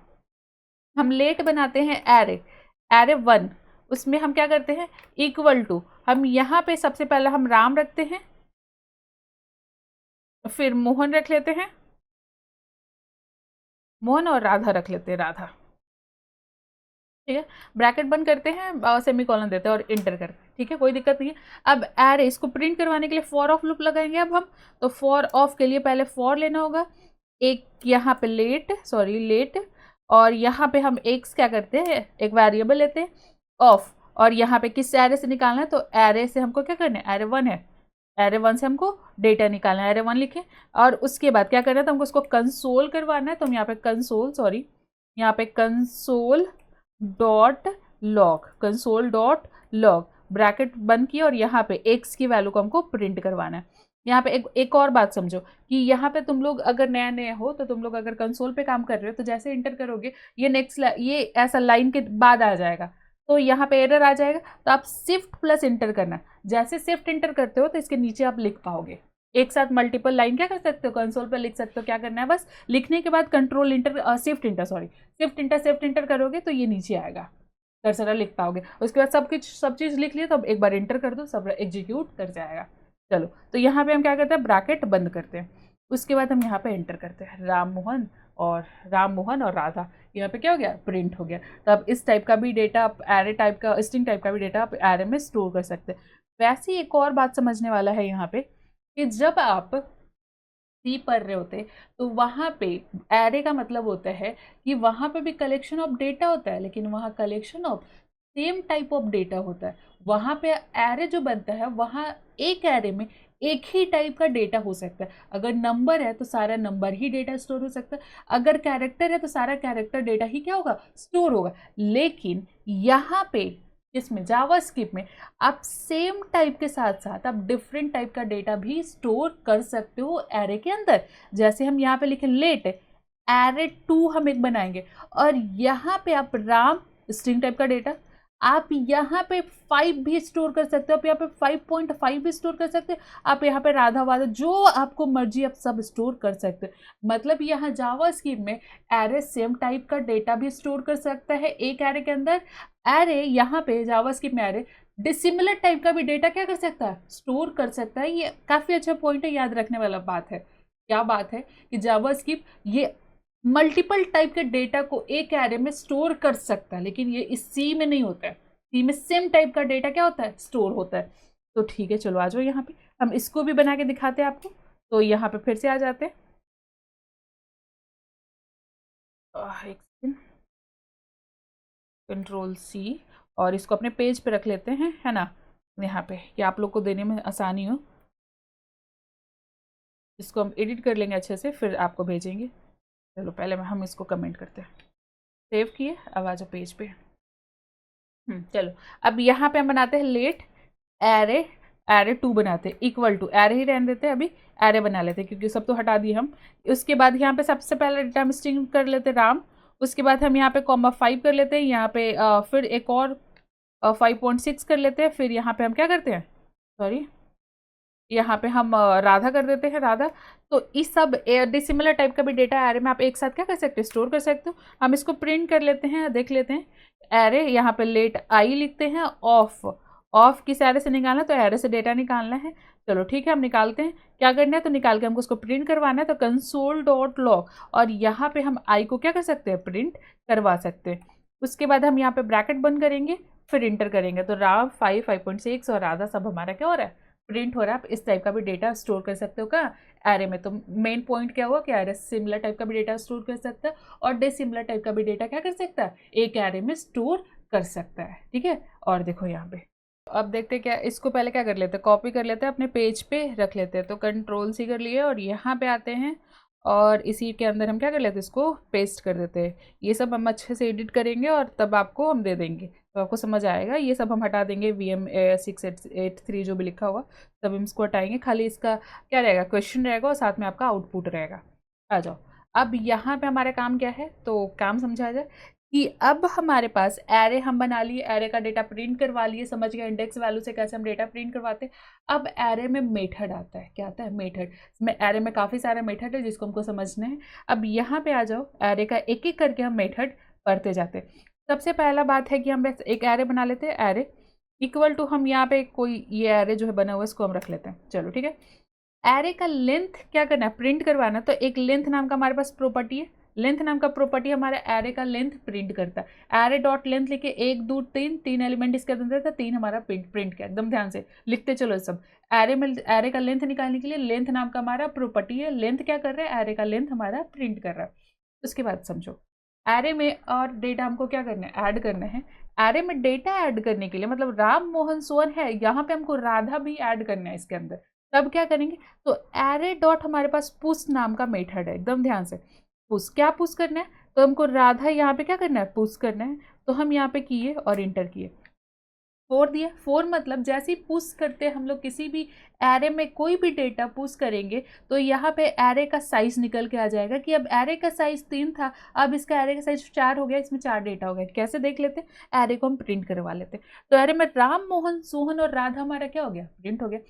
हम लेट बनाते हैं एरे 1, उसमें हम क्या करते हैं, इक्वल टू, हम यहाँ पे सबसे पहले हम राम रखते हैं, फिर मोहन रख लेते हैं, मोहन, और राधा रख लेते हैं, राधा। ठीक है, ब्रैकेट बंद करते हैं, सेमीकोलन देते हैं और इंटर करते हैं। ठीक है, कोई दिक्कत नहीं है। अब एरे, इसको प्रिंट करवाने के लिए फॉर ऑफ लूप लगाएंगे अब हम। तो फॉर ऑफ के लिए पहले फॉर लेना होगा, एक यहाँ पे लेट, और यहाँ पे हम एक क्या करते हैं, एक वेरिएबल लेते हैं ऑफ, और यहाँ पे किस एरे से निकालना है, तो एरे से हमको क्या करना है, एरे 1 है, एरे 1 से हमको डेटा निकालना है, एरे 1 लिखे। और उसके बाद क्या करना है, तो हमको उसको कंसोल करवाना है। तो हम यहाँ पे कंसोल डॉट लॉग ब्रैकेट बंद किया, और यहाँ पे x की वैल्यू को हमको प्रिंट करवाना है। यहाँ पे एक और बात समझो कि यहाँ पे तुम लोग अगर नए हो तो तुम लोग अगर कंसोल पे काम कर रहे हो तो जैसे इंटर करोगे ये ऐसा लाइन के बाद आ जाएगा, तो यहाँ पे एरर आ जाएगा। तो आप शिफ्ट प्लस इंटर करना, जैसे शिफ्ट इंटर करते हो तो इसके नीचे आप लिख पाओगे। एक साथ मल्टीपल लाइन क्या कर सकते हो, कंसोल पे लिख सकते हो। क्या करना है, बस लिखने के बाद कंट्रोल इंटर, शिफ्ट इंटर करोगे तो ये नीचे आएगा, कर्सर लिख पाओगे। उसके बाद सब चीज़ लिख लिए तो अब एक बार इंटर कर दो, सब एग्जीक्यूट कर जाएगा। चलो, तो यहाँ पे हम क्या करते हैं, ब्रैकेट बंद करते हैं। उसके बाद हम यहाँ पे एंटर करते हैं, राम मोहन और राधा। यहाँ पे क्या हो गया, प्रिंट हो गया। तो अब इस टाइप का भी डेटा आप एरे टाइप का, स्ट्रिंग टाइप का भी डेटा आप एरे में स्टोर कर सकते हैं। वैसे ही एक और बात समझने वाला है यहाँ पे कि जब आप सी पढ़ रहे होते तो वहाँ पे एरे का मतलब होता है कि वहाँ पे भी कलेक्शन ऑफ डेटा होता है, लेकिन वहाँ collection of same type of data होता है। वहाँ पे एरे जो बनता है, वहाँ एक एरे में एक ही टाइप का डेटा हो सकता है। अगर नंबर है तो सारा नंबर ही डेटा स्टोर हो सकता है, अगर कैरेक्टर है तो सारा कैरेक्टर डेटा ही क्या होगा, स्टोर होगा। लेकिन यहाँ पे इसमें जावास्क्रिप्ट में आप सेम टाइप के साथ साथ आप डिफरेंट टाइप का डेटा भी स्टोर कर सकते हो एरे के अंदर। जैसे हम यहाँ पे लिखें लेट, एरे 2 हम एक बनाएंगे, और यहाँ पे आप राम स्ट्रिंग टाइप का डेटा, आप यहाँ पे 5 भी स्टोर कर सकते हो, आप यहाँ पे 5.5 भी स्टोर कर सकते हो, आप यहाँ पे राधा वाधा जो आपको मर्जी आप सब स्टोर कर सकते हो। मतलब यहाँ जावास्क्रिप्ट में एरे सेम टाइप का डेटा भी स्टोर कर सकता है एक एरे के अंदर। एरे यहाँ पे जावास्क्रिप्ट में एरे डिसिमिलर टाइप का भी डेटा क्या कर सकता है, स्टोर कर सकता है। ये काफ़ी अच्छा पॉइंट है, याद रखने वाला बात है। क्या बात है कि जावास्क्रिप्ट ये मल्टीपल टाइप के डेटा को एक एरे में स्टोर कर सकता है, लेकिन ये इस सी में नहीं होता है। सी में सेम टाइप का डेटा क्या होता है, स्टोर होता है। तो ठीक है, चलो आ जाओ यहाँ पे, हम इसको भी बना के दिखाते हैं आपको। तो यहाँ पे फिर से आ जाते हैं, कंट्रोल सी, और इसको अपने पेज पे रख लेते हैं, है ना, यहाँ पे, कि आप लोग को देने में आसानी हो। इसको हम एडिट कर लेंगे अच्छे से, फिर आपको भेजेंगे। चलो पहले हम इसको कमेंट करते हैं, सेव किए, अब आ जाओ पेज पे। चलो, अब यहाँ पे हम बनाते हैं लेट एरे 2 बनाते हैं, इक्वल टू, एरे ही रहने देते हैं, अभी एरे बना लेते हैं क्योंकि सब तो हटा दिए हम। उसके बाद यहाँ पे सबसे पहले डेटा हम स्ट्रिंग कर लेते हैं राम। उसके बाद हम यहाँ पे (5) कर लेते हैं, यहाँ पे फिर एक और 5.6 कर लेते हैं। फिर यहाँ पे हम क्या करते हैं, सॉरी, यहाँ पे हम राधा कर देते हैं, राधा। तो इस सब डिसिमिलर टाइप का भी डेटा एरे में आप एक साथ क्या कर सकते हो, स्टोर कर सकते हो। हम इसको प्रिंट कर लेते हैं, देख लेते हैं। एरे यहाँ पे लेट आई लिखते हैं, ऑफ किस एरे से निकालना है, तो एरे से डेटा निकालना है। चलो ठीक है, हम निकालते हैं। क्या करना है, तो निकाल के हमको उसको प्रिंट करवाना है, तो कंसोल डॉट लॉग, और यहाँ पे हम आई को क्या कर सकते हैं, प्रिंट करवा सकते हैं। उसके बाद हम यहाँ पे ब्रैकेट बंद करेंगे, फिर इंटर करेंगे, तो राम 5, 5.6 और राधा सब हमारा क्या हो रहा है, प्रिंट हो रहा है। आप इस टाइप का भी डेटा स्टोर कर सकते हो क्या, एरे में। तो मेन पॉइंट क्या हुआ कि एरे सिमिलर टाइप का भी डेटा स्टोर कर सकता है, और डिसिमिलर टाइप का भी डेटा क्या कर सकता है, एक एरे में स्टोर कर सकता है। ठीक है, और देखो यहाँ पे अब देखते हैं क्या, इसको पहले क्या कर लेते हैं, कॉपी कर लेते हैं, अपने पेज पे रख लेते हैं। तो कंट्रोल सी कर लिए और यहाँ पे आते हैं, और इसी के अंदर हम क्या कर लेते हैं, इसको पेस्ट कर देते हैं। ये सब हम अच्छे से एडिट करेंगे और तब आपको हम दे देंगे, तो आपको समझ आएगा। ये सब हम हटा देंगे, VM683 जो भी लिखा हुआ तब हम इसको हटाएंगे। खाली इसका क्या रहेगा, क्वेश्चन रहेगा और साथ में आपका आउटपुट रहेगा। आ जाओ, अब यहाँ पे हमारा काम क्या है, तो काम समझा जाए कि अब हमारे पास एरे हम बना लिए, एरे का डेटा प्रिंट करवा लिए, समझ गए इंडेक्स वैल्यू से कैसे हम डेटा प्रिंट करवाते हैं। अब एरे में मेथड आता है, क्या आता है, मेथड। इसमें एरे में काफ़ी सारे मेथड है जिसको हमको समझना है। अब यहाँ पे आ जाओ, एरे का एक एक करके हम मेथड पढ़ते जाते हैं। सबसे पहला बात है कि हम एक एरे बना लेते हैं, एरे इक्वल टू, हम यहाँ पे कोई ये एरे जो है बना हुआ है इसको हम रख लेते हैं। चलो ठीक है, एरे का लेंथ क्या करना है, प्रिंट करवाना। तो एक लेंथ नाम का हमारे पास प्रॉपर्टी है, लेंथ नाम का प्रॉपर्टी हमारे एरे का लेंथ प्रिंट करता है। एरे डॉट लेंथ लिखे 1 2 3, 3 एलिमेंट इसके अंदर था, 3 हमारा प्रिंट किया। एकदम ध्यान से लिखते चलो सब। एरे में एरे का लेंथ निकालने के लिए लेंथ नाम का हमारा प्रॉपर्टी है, लेंथ क्या कर रहा है, एरे का लेंथ हमारा प्रिंट कर रहा है। उसके बाद समझो, एरे में और डेटा हमको क्या करना है, ऐड करना है। एरे में डेटा ऐड करने के लिए, मतलब राम मोहन सोहन है, यहाँ पे हमको राधा भी ऐड करना है इसके अंदर। तब क्या करेंगे, तो एरे डॉट हमारे पास पुश नाम का मेथड है, एकदम ध्यान से। पुश क्या पुश करना है, तो हमको राधा यहाँ पे क्या करना है, पुश करना है। तो हम यहाँ पे किए और इंटर किए, 4 दिया। 4 मतलब जैसे ही पुश करते हैं हम लोग किसी भी एरे में कोई भी डेटा पुश करेंगे, तो यहाँ पे एरे का साइज निकल के आ जाएगा कि अब एरे का साइज 3 था, अब इसका एरे का साइज 4 हो गया, इसमें 4 डेटा हो गया। कैसे देख लेते हैं, एरे को हम प्रिंट करवा लेते हैं। तो एरे में राम मोहन सोहन और राधा हमारा क्या हो गया, प्रिंट हो गया।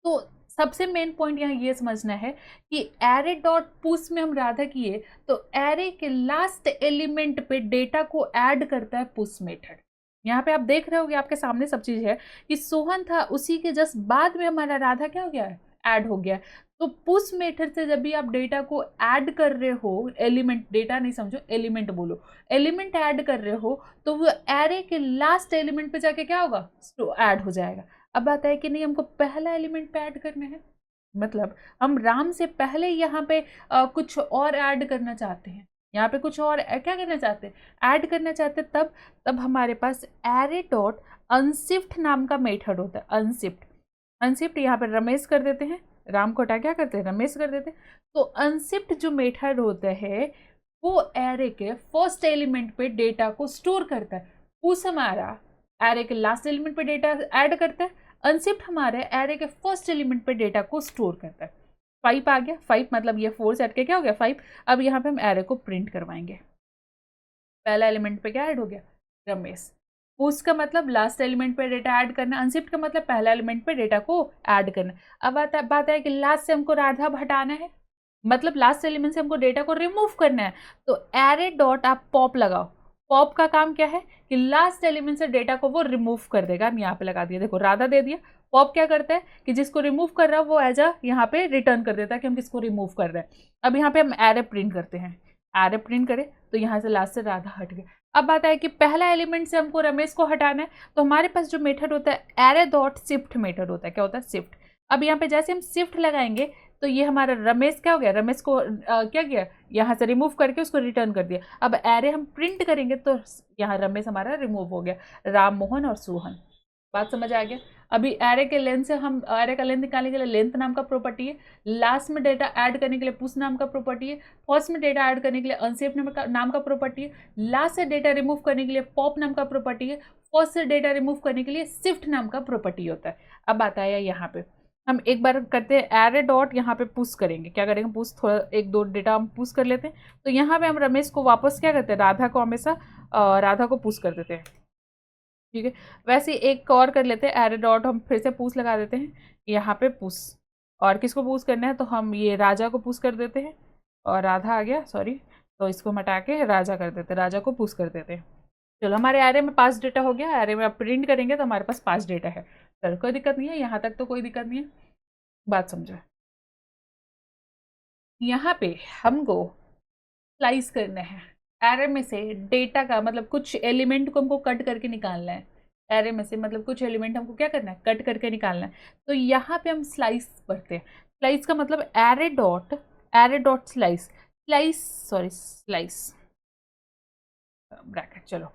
तो सबसे मेन पॉइंट यहाँ ये समझना है कि एरे डॉट पुश में हम राधा किए, तो एरे के लास्ट एलिमेंट पे डेटा को ऐड करता है पुश मेथड। यहाँ पे आप देख रहे होगे, आपके सामने सब चीज है कि सोहन था, उसी के जस्ट बाद में हमारा राधा क्या हो गया है, ऐड हो गया। तो पुश मेथड से जब भी आप डेटा को ऐड कर रहे हो, एलिमेंट, डेटा नहीं समझो, एलिमेंट बोलो, एलिमेंट ऐड कर रहे हो, तो वो एरे के लास्ट एलिमेंट पे जाके क्या होगा, ऐड हो जाएगा। अब बात है कि नहीं, हमको पहला एलिमेंट पे ऐड करना है, मतलब हम राम से पहले यहाँ पे कुछ और ऐड करना चाहते हैं, यहाँ पे कुछ और क्या करना चाहते हैं, ऐड करना चाहते हैं। तब हमारे पास एरे डॉट अनशिफ्ट नाम का मेथड होता है, अनशिफ्ट। अनशिफ्ट यहाँ पे रमेश कर देते हैं, राम को हटा क्या करते हैं, रमेश कर देते हैं। तो अनशिफ्ट जो मेथड होता है वो एरे के फर्स्ट एलिमेंट पे डेटा को स्टोर करता है। पुश हमारा एरे के लास्ट एलिमेंट पे डेटा ऐड करता है, अनशिफ्ट हमारे एरे के फर्स्ट एलिमेंट पे डेटा को स्टोर करता है। 5 आ गया, 5 मतलब ये 4 से हट के क्या हो गया, 5। अब यहाँ पे हम एरे को प्रिंट करवाएंगे, पहला एलिमेंट पे क्या ऐड हो गया, रमेश। पुश का मतलब लास्ट एलिमेंट पे डेटा ऐड करना, अनशिफ्ट का मतलब पहला एलिमेंट पे डेटा को ऐड करना। अब बात है कि लास्ट से हमको राधा हटाना है, मतलब लास्ट एलिमेंट से हमको डेटा को रिमूव करना है। तो एरे डॉट आप पॉप लगाओ, पॉप का काम क्या है कि लास्ट एलिमेंट से डेटा को वो रिमूव कर देगा। हम यहाँ पे लगा दिया, देखो राधा दे दिया। पॉप क्या करता है कि जिसको रिमूव कर रहा है वो एज अ यहाँ पे रिटर्न कर देता है कि हम किसको रिमूव कर रहे हैं। अब यहाँ पे हम एरे प्रिंट करते हैं, एरे प्रिंट करें तो यहाँ से लास्ट से राधा हट गया। अब बात है कि पहला एलिमेंट से हमको रमेश को हटाना है, तो हमारे पास जो मेथड होता है एरे डॉट शिफ्ट मेथड होता है। क्या होता है, शिफ्ट। अब यहाँ पे जैसे हम शिफ्ट लगाएंगे तो ये हमारा रमेश क्या हो गया, रमेश को क्या किया, यहाँ से रिमूव करके उसको रिटर्न कर दिया। अब एरे हम प्रिंट करेंगे तो यहाँ रमेश हमारा रिमूव हो गया, राम मोहन और सोहन। बात समझ आ गया। अभी एरे के लेंथ से हम एरे का लेंथ निकालने के लिए लेंथ नाम का प्रॉपर्टी है, लास्ट में डेटा ऐड करने के लिए पुश नाम का प्रॉपर्टी है, फर्स्ट में डेटा ऐड करने के लिए अनशिफ्ट नाम का प्रॉपर्टी है, लास्ट से डेटा रिमूव करने के लिए पॉप नाम का प्रॉपर्टी है, फर्स्ट से डेटा रिमूव करने के लिए शिफ्ट नाम का प्रॉपर्टी होता है। अब बात आया यहाँ पे, हम एक बार करते हैं एरे डॉट, यहाँ पे पुश करेंगे। क्या करेंगे, पुश, थोड़ा 1 2 डेटा हम पुश कर लेते हैं। तो यहाँ पे हम रमेश को वापस क्या करते हैं, राधा को हमेशा राधा को पुश कर देते हैं। ठीक है, वैसे एक और कर लेते हैं, एरे डॉट हम फिर से पुश लगा देते हैं, यहाँ पे पुश। और किसको पुश करना है, तो हम ये राजा को पुश कर देते हैं, और राधा आ गया, सॉरी, तो इसको हटा के राजा कर देते हैं, राजा को पुश कर देते हैं। चलो हमारे एरे में 5 डेटा हो गया, एरे में आप प्रिंट करेंगे तो हमारे पास 5 डेटा है। चलो कोई दिक्कत नहीं है, यहाँ तक तो कोई दिक्कत नहीं है, बात समझो। यहाँ पे हमको स्लाइस करना है, एरे में से डेटा का मतलब कुछ एलिमेंट को हमको कट करके निकालना है। एरे में से मतलब कुछ एलिमेंट हमको क्या करना है, कट करके निकालना है। तो यहाँ पे हम स्लाइस पढ़ते हैं। स्लाइस का मतलब array dot slice, slice bracket, चलो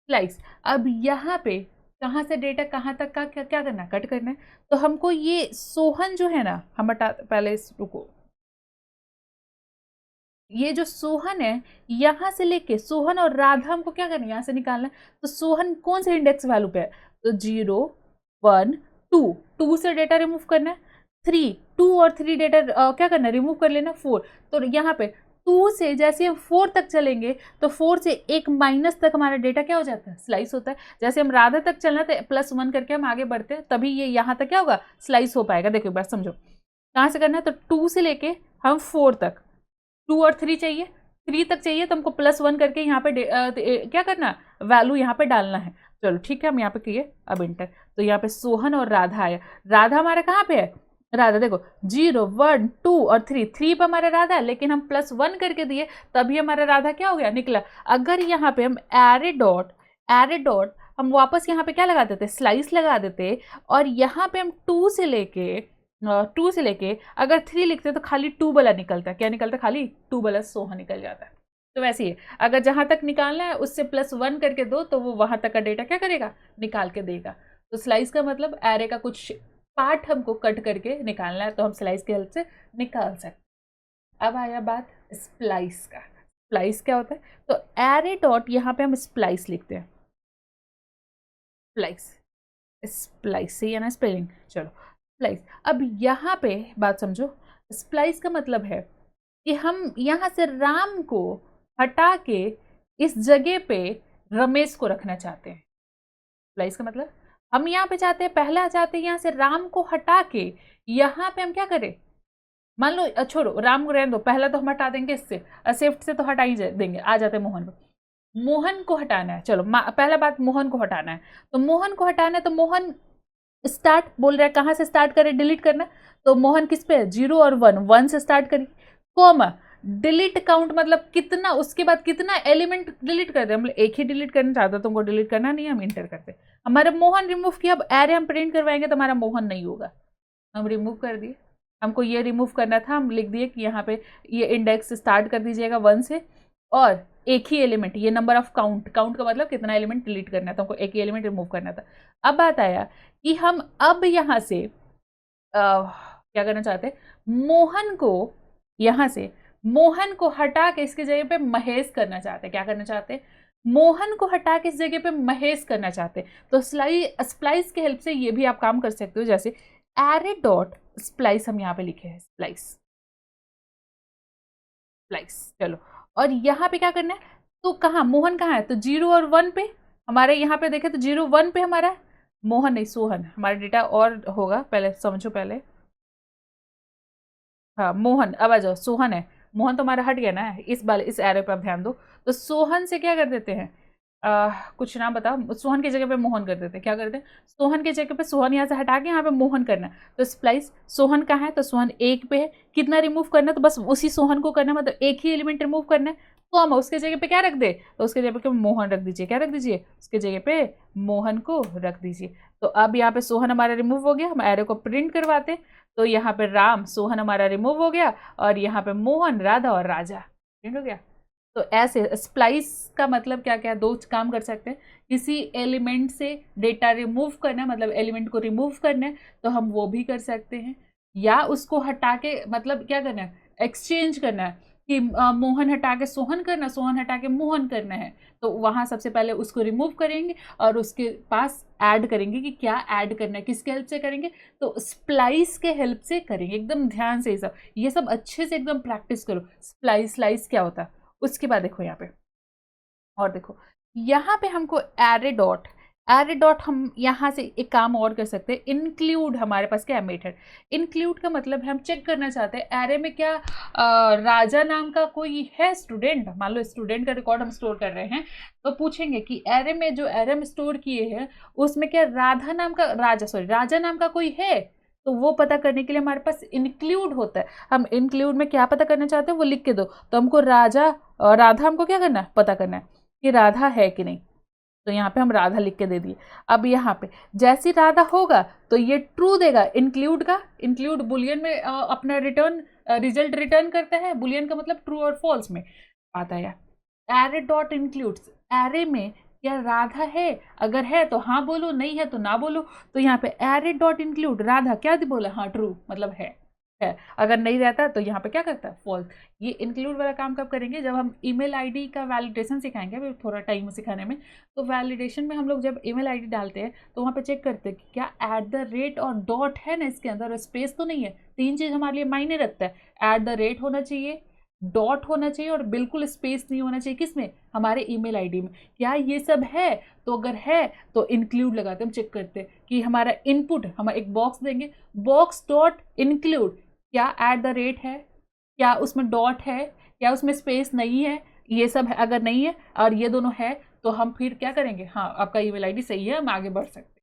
स्लाइस। अब यहाँ पे कहाँ से डेटा कहाँ तक का क्या करना है, कट करना है। तो हमको ये सोहन जो है ना, हम हटा पहले इस रुको, ये जो सोहन है यहाँ से लेके सोहन और राधा हमको क्या करना है, यहाँ से निकालना है। तो सोहन कौन से इंडेक्स वैल्यू पे है, तो 0 1 2, 2 से डेटा रिमूव करना है, 3 2 और 3 डेटा क्या करना है, रिमूव कर लेना 4। तो यहाँ पे 2 से जैसे हम 4 तक चलेंगे तो 4 से एक माइनस तक हमारा डेटा क्या हो जाता है, स्लाइस होता है। जैसे हम राधा तक चलना तो +1 करके हम आगे बढ़ते हैं, तभी ये यहाँ तक क्या होगा, स्लाइस हो पाएगा। देखो एक बार समझो कहाँ से करना है, तो 2 से लेके हम 4 तक, 2 और 3 चाहिए, 3 तक चाहिए तो हमको +1 करके यहाँ पे क्या करना, वैल्यू यहाँ पे डालना है। चलो ठीक है, हम यहाँ पे किए अब इंटर। तो यहाँ पे सोहन और राधा आया। राधा हमारा कहाँ पे है, राधा देखो 0 1 2 और 3 पर हमारा राधा है, लेकिन हम +1 करके दिए तभी हमारा राधा क्या हो गया, निकला। अगर यहाँ पे हम एरे डॉट हम वापस यहाँ पे क्या लगा देते, स्लाइस लगा देते, और यहाँ पे हम 2 से लेके अगर 3 लिखते तो खाली 2 वाला निकलता है, क्या निकलता, खाली 2 वाला सोहन निकल जाता है। तो वैसे ही अगर जहां तक निकालना है उससे +1 करके दो तो वो वहां तक का डेटा क्या करेगा, निकाल के देगा। तो स्लाइस का मतलब एरे का कुछ पार्ट हमको कट करके निकालना है, तो हम स्लाइस की हेल्प से निकाल सकते। अब आया बात स्प्लाइस का। स्प्लाइस क्या होता है, तो एरे डॉट यहाँ पे हम स्प्लाइस लिखते हैं, स्प्लाइस, स्प्लाइस सही है ना स्पेलिंग, चलो स्प्लाइस। अब यहाँ पे बात समझो, स्प्लाइस का मतलब है कि हम यहाँ से राम को हटा के इस जगह पे रमेश को रखना चाहते हैं। स्प्लाइस का मतलब हम यहाँ पे चाहते हैं, पहला चाहते हैं यहाँ से राम को हटा के यहाँ पे हम क्या करें, मान लो छोड़ो राम को रहने दो, पहला तो हम हटा देंगे इससे, शिफ्ट से तो हटा ही देंगे, आ जाते हैं मोहन को। मोहन को हटाना है, चलो पहला बात मोहन को हटाना है। तो मोहन को हटाना है तो मोहन स्टार्ट बोल रहा है, कहाँ से स्टार्ट करें, डिलीट करना। तो मोहन किस पे है, 0 और 1 से स्टार्ट करिए, कॉमा डिलीट काउंट मतलब कितना, उसके बाद कितना एलिमेंट डिलीट कर दे। हम एक ही डिलीट करना चाहते, तुमको डिलीट करना नहीं, हम इंटर करते। हमारा मोहन रिमूव किया, अब एरे हम प्रिंट करवाएंगे तो हमारा मोहन नहीं होगा, हम रिमूव कर दिए। हमको ये रिमूव करना था, हम लिख दिए कि यहाँ पे ये इंडेक्स स्टार्ट कर दीजिएगा 1 से, और एक ही एलिमेंट, ये नंबर ऑफ काउंट का मतलब कितना एलिमेंट डिलीट करना था, हमको एक ही एलिमेंट रिमूव करना था। अब बात आया कि हम अब यहाँ से क्या करना चाहते हैं, मोहन को यहाँ से मोहन को हटा के इसकी जगह पे महेश करना चाहते हैं। क्या करना चाहते हैं, मोहन को हटा के इस जगह पे महेश करना चाहते हैं। तो स्प्लाइस की हेल्प से ये भी आप काम कर सकते हो, जैसे एरे डॉट स्प्लाइस हम यहाँ पे लिखे हैं, स्प्लाइस चलो। और यहाँ पे क्या करना है, तो कहाँ मोहन कहाँ है, तो 0 और 1 पे हमारे यहाँ पे देखे तो 0 1 पे हमारा मोहन नहीं सोहन, हमारा डेटा और होगा, पहले समझो पहले। हाँ मोहन, अब आ जाओ, सोहन है, मोहन तो हमारा हट गया ना, इस एरो पे आप ध्यान दो। तो सोहन से क्या कर देते हैं, कुछ नाम बताओ, सोहन की जगह पे मोहन कर देते हैं। क्या करते हैं, सोहन की जगह पे सोहन यहाँ से हटा के यहाँ पे मोहन करना। तो स्प्लाइस सोहन कहाँ है, तो सोहन 1 पे है, कितना रिमूव करना है, तो बस उसी सोहन को करना है, मतलब एक ही एलिमेंट रिमूव करना है। तो हम उसके जगह पे क्या रख दे, तो उसके जगह पे मोहन रख दीजिए, क्या रख दीजिए, उसके जगह पे मोहन को रख दीजिए। तो अब यहाँ पे सोहन हमारा रिमूव हो गया, हम एरो को प्रिंट करवाते, तो यहाँ पे राम सोहन हमारा रिमूव हो गया, और यहाँ पे मोहन राधा और राजा प्रिंट हो गया। तो ऐसे स्प्लाइस का मतलब क्या क्या, दो काम कर सकते हैं, किसी एलिमेंट से डेटा रिमूव करना है, मतलब एलिमेंट को रिमूव करना है तो हम वो भी कर सकते हैं, या उसको हटा के मतलब क्या करना है, एक्सचेंज करना है कि मोहन हटा के सोहन करना, सोहन हटा के मोहन करना है। तो वहाँ सबसे पहले उसको रिमूव करेंगे और उसके पास ऐड करेंगे कि क्या ऐड करना है, किसके हेल्प से करेंगे, तो स्प्लाइस के हेल्प से करेंगे। एकदम ध्यान से ये सब अच्छे से एकदम प्रैक्टिस करो। स्लाइस क्या होता है, उसके बाद देखो यहाँ पे, और देखो यहाँ पे हमको एरे डॉट हम यहाँ से एक काम और कर सकते हैं, इंक्लूड हमारे पास क्या है मेथड। इंक्लूड का मतलब है हम चेक करना चाहते हैं एरे में क्या राजा नाम का कोई है स्टूडेंट, मान लो स्टूडेंट का रिकॉर्ड हम स्टोर कर रहे हैं, तो पूछेंगे कि एरे में जो एरे में स्टोर किए हैं उसमें क्या राजा नाम का कोई है, तो वो पता करने के लिए हमारे पास इंक्लूड होता है। हम इंक्लूड में क्या पता करना चाहते हैं वो लिख के दो, तो हमको राधा हमको क्या करना है, पता करना है कि राधा है कि नहीं, तो यहाँ पे हम राधा लिख के दे दिए। अब यहाँ पे जैसी राधा होगा तो ये ट्रू देगा, इंक्लूड का, इंक्लूड बुलियन में अपना रिजल्ट रिटर्न करता है, बुलियन का मतलब ट्रू और फॉल्स में आता है। एरे डॉट इंक्लूड्स, एरे में क्या राधा है, अगर है तो हाँ बोलो, नहीं है तो ना बोलो, तो यहाँ पे एरे डॉट इंक्लूड राधा क्या बोला, हाँ ट्रू मतलब है, अगर नहीं रहता तो यहाँ पे क्या करता है, फॉल्स। ये इंक्लूड वाला काम कब करेंगे, जब हम ईमेल आईडी का वैलिडेशन सिखाएंगे, अभी थोड़ा टाइम सिखाने में। तो वैलिडेशन में हम लोग जब ईमेल आईडी डालते हैं तो वहाँ पे चेक करते हैं कि क्या @ और डॉट है ना इसके अंदर, स्पेस तो नहीं है। तीन चीज़ हमारे लिए मायने रखता है, @ होना चाहिए, डॉट होना चाहिए और बिल्कुल स्पेस नहीं होना चाहिए, किसमें, हमारे ईमेल आईडी में। क्या ये सब है, तो अगर है तो इंक्लूड लगाते हैं, हम चेक करते हैं कि हमारा इनपुट, हम एक बॉक्स देंगे, बॉक्स डॉट इंक्लूड, क्या @ है, क्या उसमें डॉट है, क्या उसमें स्पेस नहीं है, ये सब है। अगर नहीं है और ये दोनों है तो हम फिर क्या करेंगे, हाँ आपका ईमेल आईडी सही है, हम आगे बढ़ सकते हैं।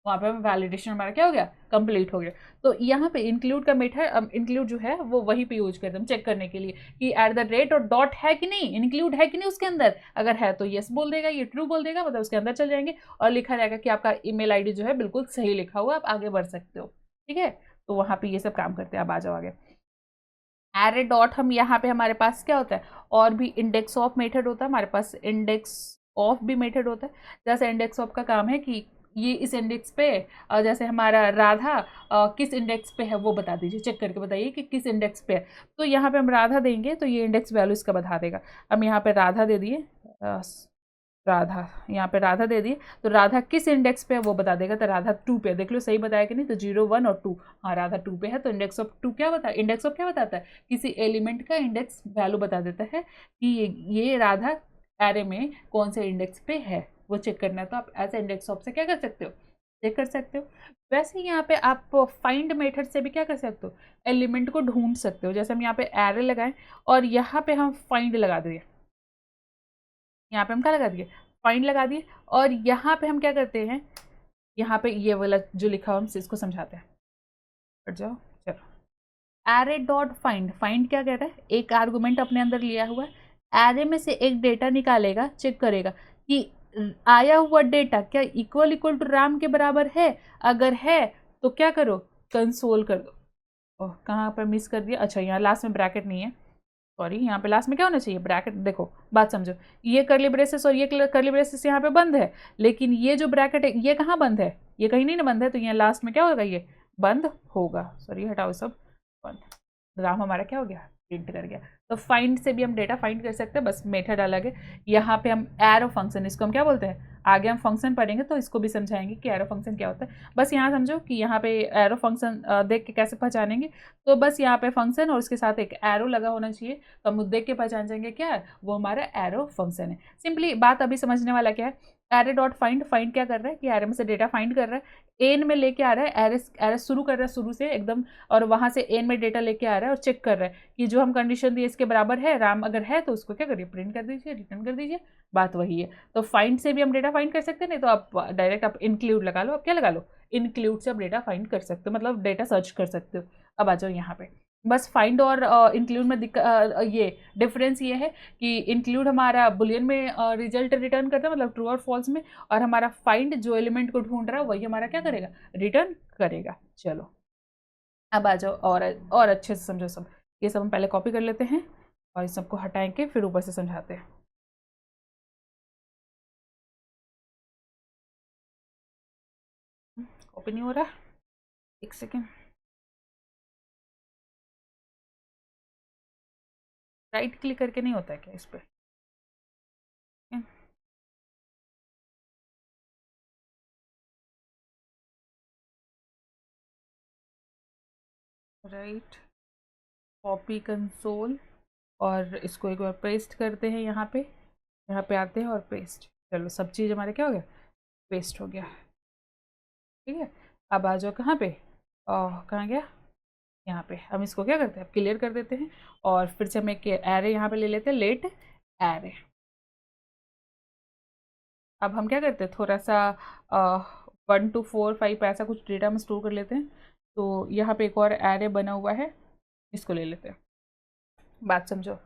वहाँ पे हम वैलिडेशन हमारा क्या हो गया, कंप्लीट हो गया। तो यहाँ पे इंक्लूड का मेथड, इंक्लूड जो है वो वहीं पे यूज करते हैं हम चेक करने के लिए कि @ और डॉट है कि नहीं, इंक्लूड है कि नहीं उसके अंदर। अगर है तो यस बोल देगा, ये ट्रू बोल देगा, मतलब उसके अंदर चल जाएंगे और लिखा रहेगा कि आपका ईमेल आईडी जो है बिल्कुल सही लिखा हुआ, आप आगे बढ़ सकते हो। ठीक है, तो वहाँ पे ये सब काम करते हैं। अब आ जाओ आगे। एरे डॉट हम यहाँ पे हमारे पास क्या होता है, और भी इंडेक्स ऑफ मेथड होता है हमारे पास, इंडेक्स ऑफ भी मेथड होता है। जैसे इंडेक्स ऑफ का काम है कि ये इस इंडेक्स पे जैसे हमारा राधा किस इंडेक्स पे है वो बता दीजिए, चेक करके बताइए कि किस इंडेक्स पे है। तो यहाँ पे हम राधा देंगे तो ये इंडेक्स वैल्यू इसका बता देगा। हम यहाँ पे राधा दे दिए, राधा, यहाँ पे राधा दे दिए, तो राधा किस इंडेक्स पे है वो बता देगा। तो राधा 2 पे, देख लो सही बताया कि नहीं, तो 0, 1 और 2, हाँ राधा 2 पे है, तो इंडेक्स ऑफ 2 क्या बता, इंडेक्स ऑफ क्या बताता है, किसी एलिमेंट का इंडेक्स वैल्यू बता देता है कि ये राधा एरे में कौन से इंडेक्स पे है, वो चेक करना है। तो आप एज इंडेक्स ऑफ से क्या कर सकते हो, चेक कर सकते हो। वैसे यहाँ पे आप फाइंड मेथड से भी क्या कर सकते हो, एलिमेंट को ढूंढ सकते हो। जैसे हम यहाँ पे एरे लगाएं और यहाँ पे हम फाइंड लगा दें, यहाँ पे हम क्या लगा दिए, फाइंड लगा दिए, और यहाँ पे हम क्या करते हैं, यहाँ पे ये वाला जो लिखा हुआ हम इसको समझाते हैं, हट जाओ। चलो, एरे डॉट फाइंड, फाइंड क्या कह रहा है, एक आर्गुमेंट अपने अंदर लिया हुआ है, एरे में से एक डेटा निकालेगा, चेक करेगा कि आया हुआ डेटा क्या इक्वल टू राम के बराबर है, अगर है तो क्या करो, कंसोल कर दो। ओह कहाँ पर मिस कर दिया, अच्छा यहाँ लास्ट में ब्रैकेट नहीं है, सॉरी, यहाँ पे लास्ट में क्या होना चाहिए, ब्रैकेट। देखो बात समझो, ये करली ब्रेसेस और ये करली ब्रेसेस यहाँ पे बंद है, लेकिन ये जो ब्रैकेट है ये कहाँ बंद है, ये कहीं नहीं ना बंद है, तो यहाँ लास्ट में क्या होगा, ये बंद होगा। सॉरी हटाओ सब, बंद, राम हमारा क्या हो गया, प्रिंट कर गया। तो फाइंड से भी हम डेटा फाइंड कर सकते हैं, बस मेथड अलग है। यहाँ पे हम एरो फंक्शन, इसको हम क्या बोलते हैं, आगे हम फंक्शन पढ़ेंगे तो इसको भी समझाएंगे कि एरो फंक्शन क्या होता है। बस यहाँ समझो कि यहाँ पे एरो फंक्शन देख के कैसे पहचानेंगे, तो बस यहाँ पे फंक्शन और उसके साथ एक एरो लगा होना चाहिए, तो हम देख के पहचान जाएंगे क्या है, वो हमारा एरो फंक्शन है। सिंपली बात अभी समझने वाला क्या है, एरे डॉट फाइंड, फाइंड क्या कर रहा है कि एरे में से डेटा फाइंड कर रहा है, एन में लेके आ रहा है, एरे एरे शुरू कर रहा है शुरू से एकदम, और वहां से एन में डेटा लेके आ रहा है और चेक कर रहा है कि जो हम कंडीशन दिए इसके बराबर है, राम अगर है तो उसको क्या करिए, प्रिंट कर दीजिए, रिटर्न कर दीजिए, बात वही है। तो फाइंड से भी हम डेटा फाइंड कर सकते हैं, नहीं तो आप डायरेक्ट आप इंक्लूड लगा लो, आप क्या लगा लो, इंक्लूड से आप डेटा फाइंड कर सकते हो, मतलब डेटा सर्च कर सकते हो। अब आ जाओ यहाँ पे, बस फाइंड और इंक्लूड में ये डिफरेंस ये है कि इंक्लूड हमारा बुलियन में रिजल्ट रिटर्न करता है, मतलब ट्रू और फॉल्स में, और हमारा फाइंड जो एलिमेंट को ढूंढ रहा है वही हमारा क्या करेगा, रिटर्न करेगा। चलो अब आ जाओ और अच्छे से समझो सब, ये सब हम पहले कॉपी कर लेते हैं और इस सबको हटाएं के फिर ऊपर से समझाते हैं। कॉपी नहीं हो रहा, एक सेकेंड, राइट क्लिक करके नहीं होता है क्या इस पर, राइट, कॉपी कंसोल, और इसको एक बार पेस्ट करते हैं यहाँ पे, यहाँ पे आते हैं और पेस्ट। चलो सब चीज़ हमारे क्या हो गया, पेस्ट हो गया। ठीक है, अब आ जाओ कहाँ पे, कहाँ गया, यहाँ पे। हम इसको क्या करते हैं, क्लियर कर देते हैं और फिर से हम एक एरे यहाँ पे ले लेते हैं, लेट एरे। अब हम क्या करते हैं, थोड़ा सा 1 to 4 5 ऐसा कुछ डेटा हम स्टोर कर लेते हैं। तो यहाँ पे एक और एरे बना हुआ है, इसको ले लेते हैं। बात समझो।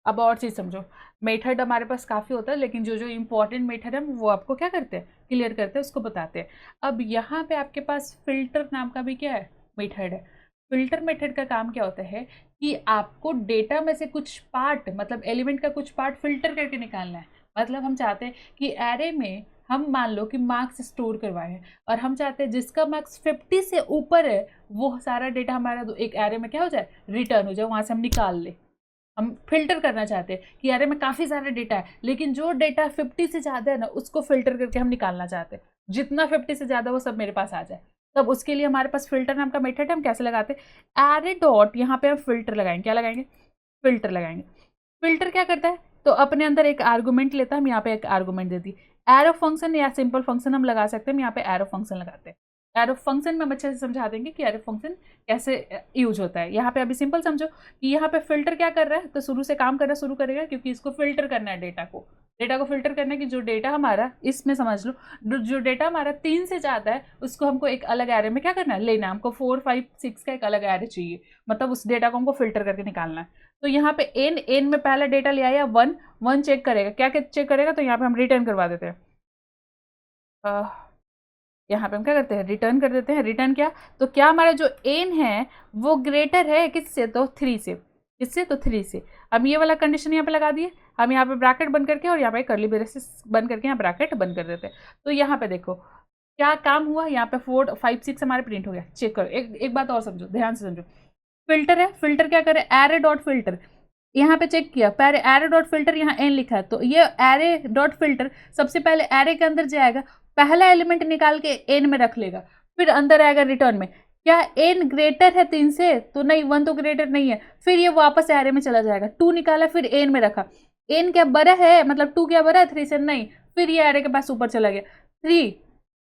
अब और चीज़ समझो, मेथड हमारे पास काफ़ी होता है, लेकिन जो जो इम्पोर्टेंट मेथड है वो आपको क्या करते हैं, क्लियर करते हैं, उसको बताते हैं। अब यहाँ पे आपके पास फिल्टर नाम का भी क्या है, मेथड है। फिल्टर मेथड का काम क्या होता है कि आपको डेटा में से कुछ पार्ट, मतलब एलिमेंट का कुछ पार्ट फिल्टर करके निकालना है। मतलब हम चाहते हैं कि एरे में हम मान लो कि मार्क्स स्टोर करवाए हैं और हम चाहते हैं जिसका मार्क्स 50 से ऊपर है वो सारा डेटा हमारा एक एरे में क्या हो जाए, रिटर्न हो जाए, वहाँ से हम निकाल ले। हम फिल्टर करना चाहते हैं कि अरे में काफ़ी सारा डेटा है, लेकिन जो डेटा 50 से ज़्यादा है ना उसको फिल्टर करके हम निकालना चाहते हैं, जितना 50 से ज़्यादा वो सब मेरे पास आ जाए। तब उसके लिए हमारे पास फिल्टर नाम का मेथड है। हम कैसे लगाते हैं, एरे डॉट, यहाँ पे हम फिल्टर लगाएंगे, क्या लगाएंगे, फिल्टर लगाएंगे। फिल्टर क्या करता है, तो अपने अंदर एक आर्गूमेंट लेता है, हम यहाँ पे एक आर्गूमेंट देती है। एरो फंक्शन या सिंपल फंक्शन हम लगा सकते हैं, हम यहाँ पे एरो फंक्शन लगाते हैं। एरो फंक्शन में हम अच्छे से समझा देंगे कि एरो फंक्शन कैसे यूज होता है। यहाँ पे अभी सिंपल समझो कि यहाँ पे फिल्टर क्या कर रहा है, तो शुरू से काम करना शुरू करेगा, क्योंकि इसको फिल्टर करना है, डेटा को फिल्टर करना है कि जो डेटा हमारा, इसमें समझ लो जो डेटा हमारा 3 से ज़्यादा है उसको हमको एक अलग एरे में क्या करना है, लेना। हमको 4 5 6 का एक अलग एरे चाहिए, मतलब उस डेटा को हमको फिल्टर करके निकालना है। तो यहाँ पे एन में पहला डेटा ले आया 1 चेक करेगा, क्या चेक करेगा, तो यहाँ पे हम रिटर्न करवा देते हैं। यहाँ पे हम क्या करते हैं, रिटर्न कर देते हैं। रिटर्न क्या, तो क्या हमारा जो एन है वो ग्रेटर है किससे, तो 3 से। किससे, तो 3 से। हम ये वाला कंडीशन यहाँ पे लगा दिए। हम यहाँ पे ब्रैकेट बंद करके और यहाँ पे कर्ली ब्रेसेस बंद करके यहाँ ब्रैकेट बंद कर देते हैं। तो यहाँ पे देखो क्या काम हुआ, यहाँ पे 4 5 6 हमारे प्रिंट हो गया। चेक करो, एक बात और समझो, ध्यान से समझो। फिल्टर है, फिल्टर क्या करे, एरे डॉट फिल्टर। यहाँ पे चेक किया, पहले एरे डॉट फिल्टर, यहाँ एन लिखा है, तो ये एरे डॉट फिल्टर सबसे पहले एरे के अंदर जाएगा, पहला एलिमेंट निकाल के एन में रख लेगा, फिर अंदर आएगा रिटर्न में। क्या एन ग्रेटर है 3 से, तो नहीं, 1 तो ग्रेटर नहीं है। फिर ये वापस एरे में चला जाएगा, 2 निकाला, फिर एन में रखा। एन क्या बड़ा है, मतलब 2 क्या बड़ा है 3 से, नहीं। फिर ये एरे के पास ऊपर चला गया।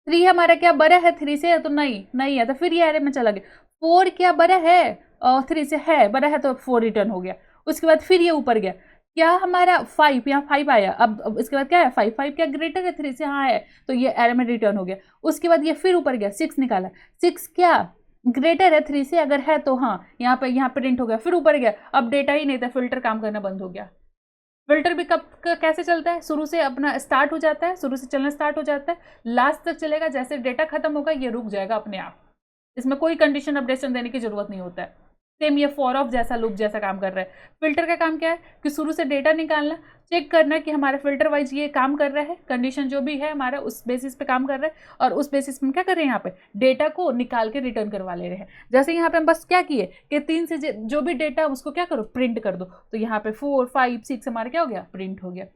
3 हमारा क्या बड़ा है 3 से, तो नहीं है, तो फिर ये एरे में चला गया। 4 क्या बड़ा है 3 से, है बड़ा है, तो 4 रिटर्न हो गया। उसके बाद फिर ये ऊपर गया, क्या हमारा 5, यहाँ 5 आया। अब इसके बाद क्या है, 5 क्या ग्रेटर है 3 से, हाँ है, तो ये एरे में रिटर्न हो गया। उसके बाद ये फिर ऊपर गया, 6 निकाला, 6 क्या ग्रेटर है 3 से, अगर है तो हाँ, यहाँ प्रिंट हो गया। फिर ऊपर गया, अब डेटा ही नहीं था, फिल्टर काम करना बंद हो गया। फिल्टर भी कब कैसे चलता है, शुरू से अपना स्टार्ट हो जाता है, शुरू से चलना स्टार्ट हो जाता है, लास्ट तक चलेगा। जैसे डेटा खत्म होगा ये रुक जाएगा अपने आप, इसमें कोई कंडीशन अपडेशन देने की जरूरत नहीं होता है। सेम ये फॉर ऑफ जैसा लूप जैसा काम कर रहा है। फिल्टर का काम क्या है कि शुरू से डेटा निकालना, चेक करना कि हमारे फिल्टर वाइज ये काम कर रहा है, कंडीशन जो भी है हमारा उस बेसिस पे काम कर रहा है, और उस बेसिस पे हम क्या कर रहे हैं, यहाँ पे डेटा को निकाल के रिटर्न करवा ले रहे हैं। जैसे यहाँ पे हम बस क्या किए कि 3 से जो भी डेटा उसको क्या करो, प्रिंट कर दो, तो यहाँ पे 4 5 6 हमारा क्या हो गया, प्रिंट हो गया।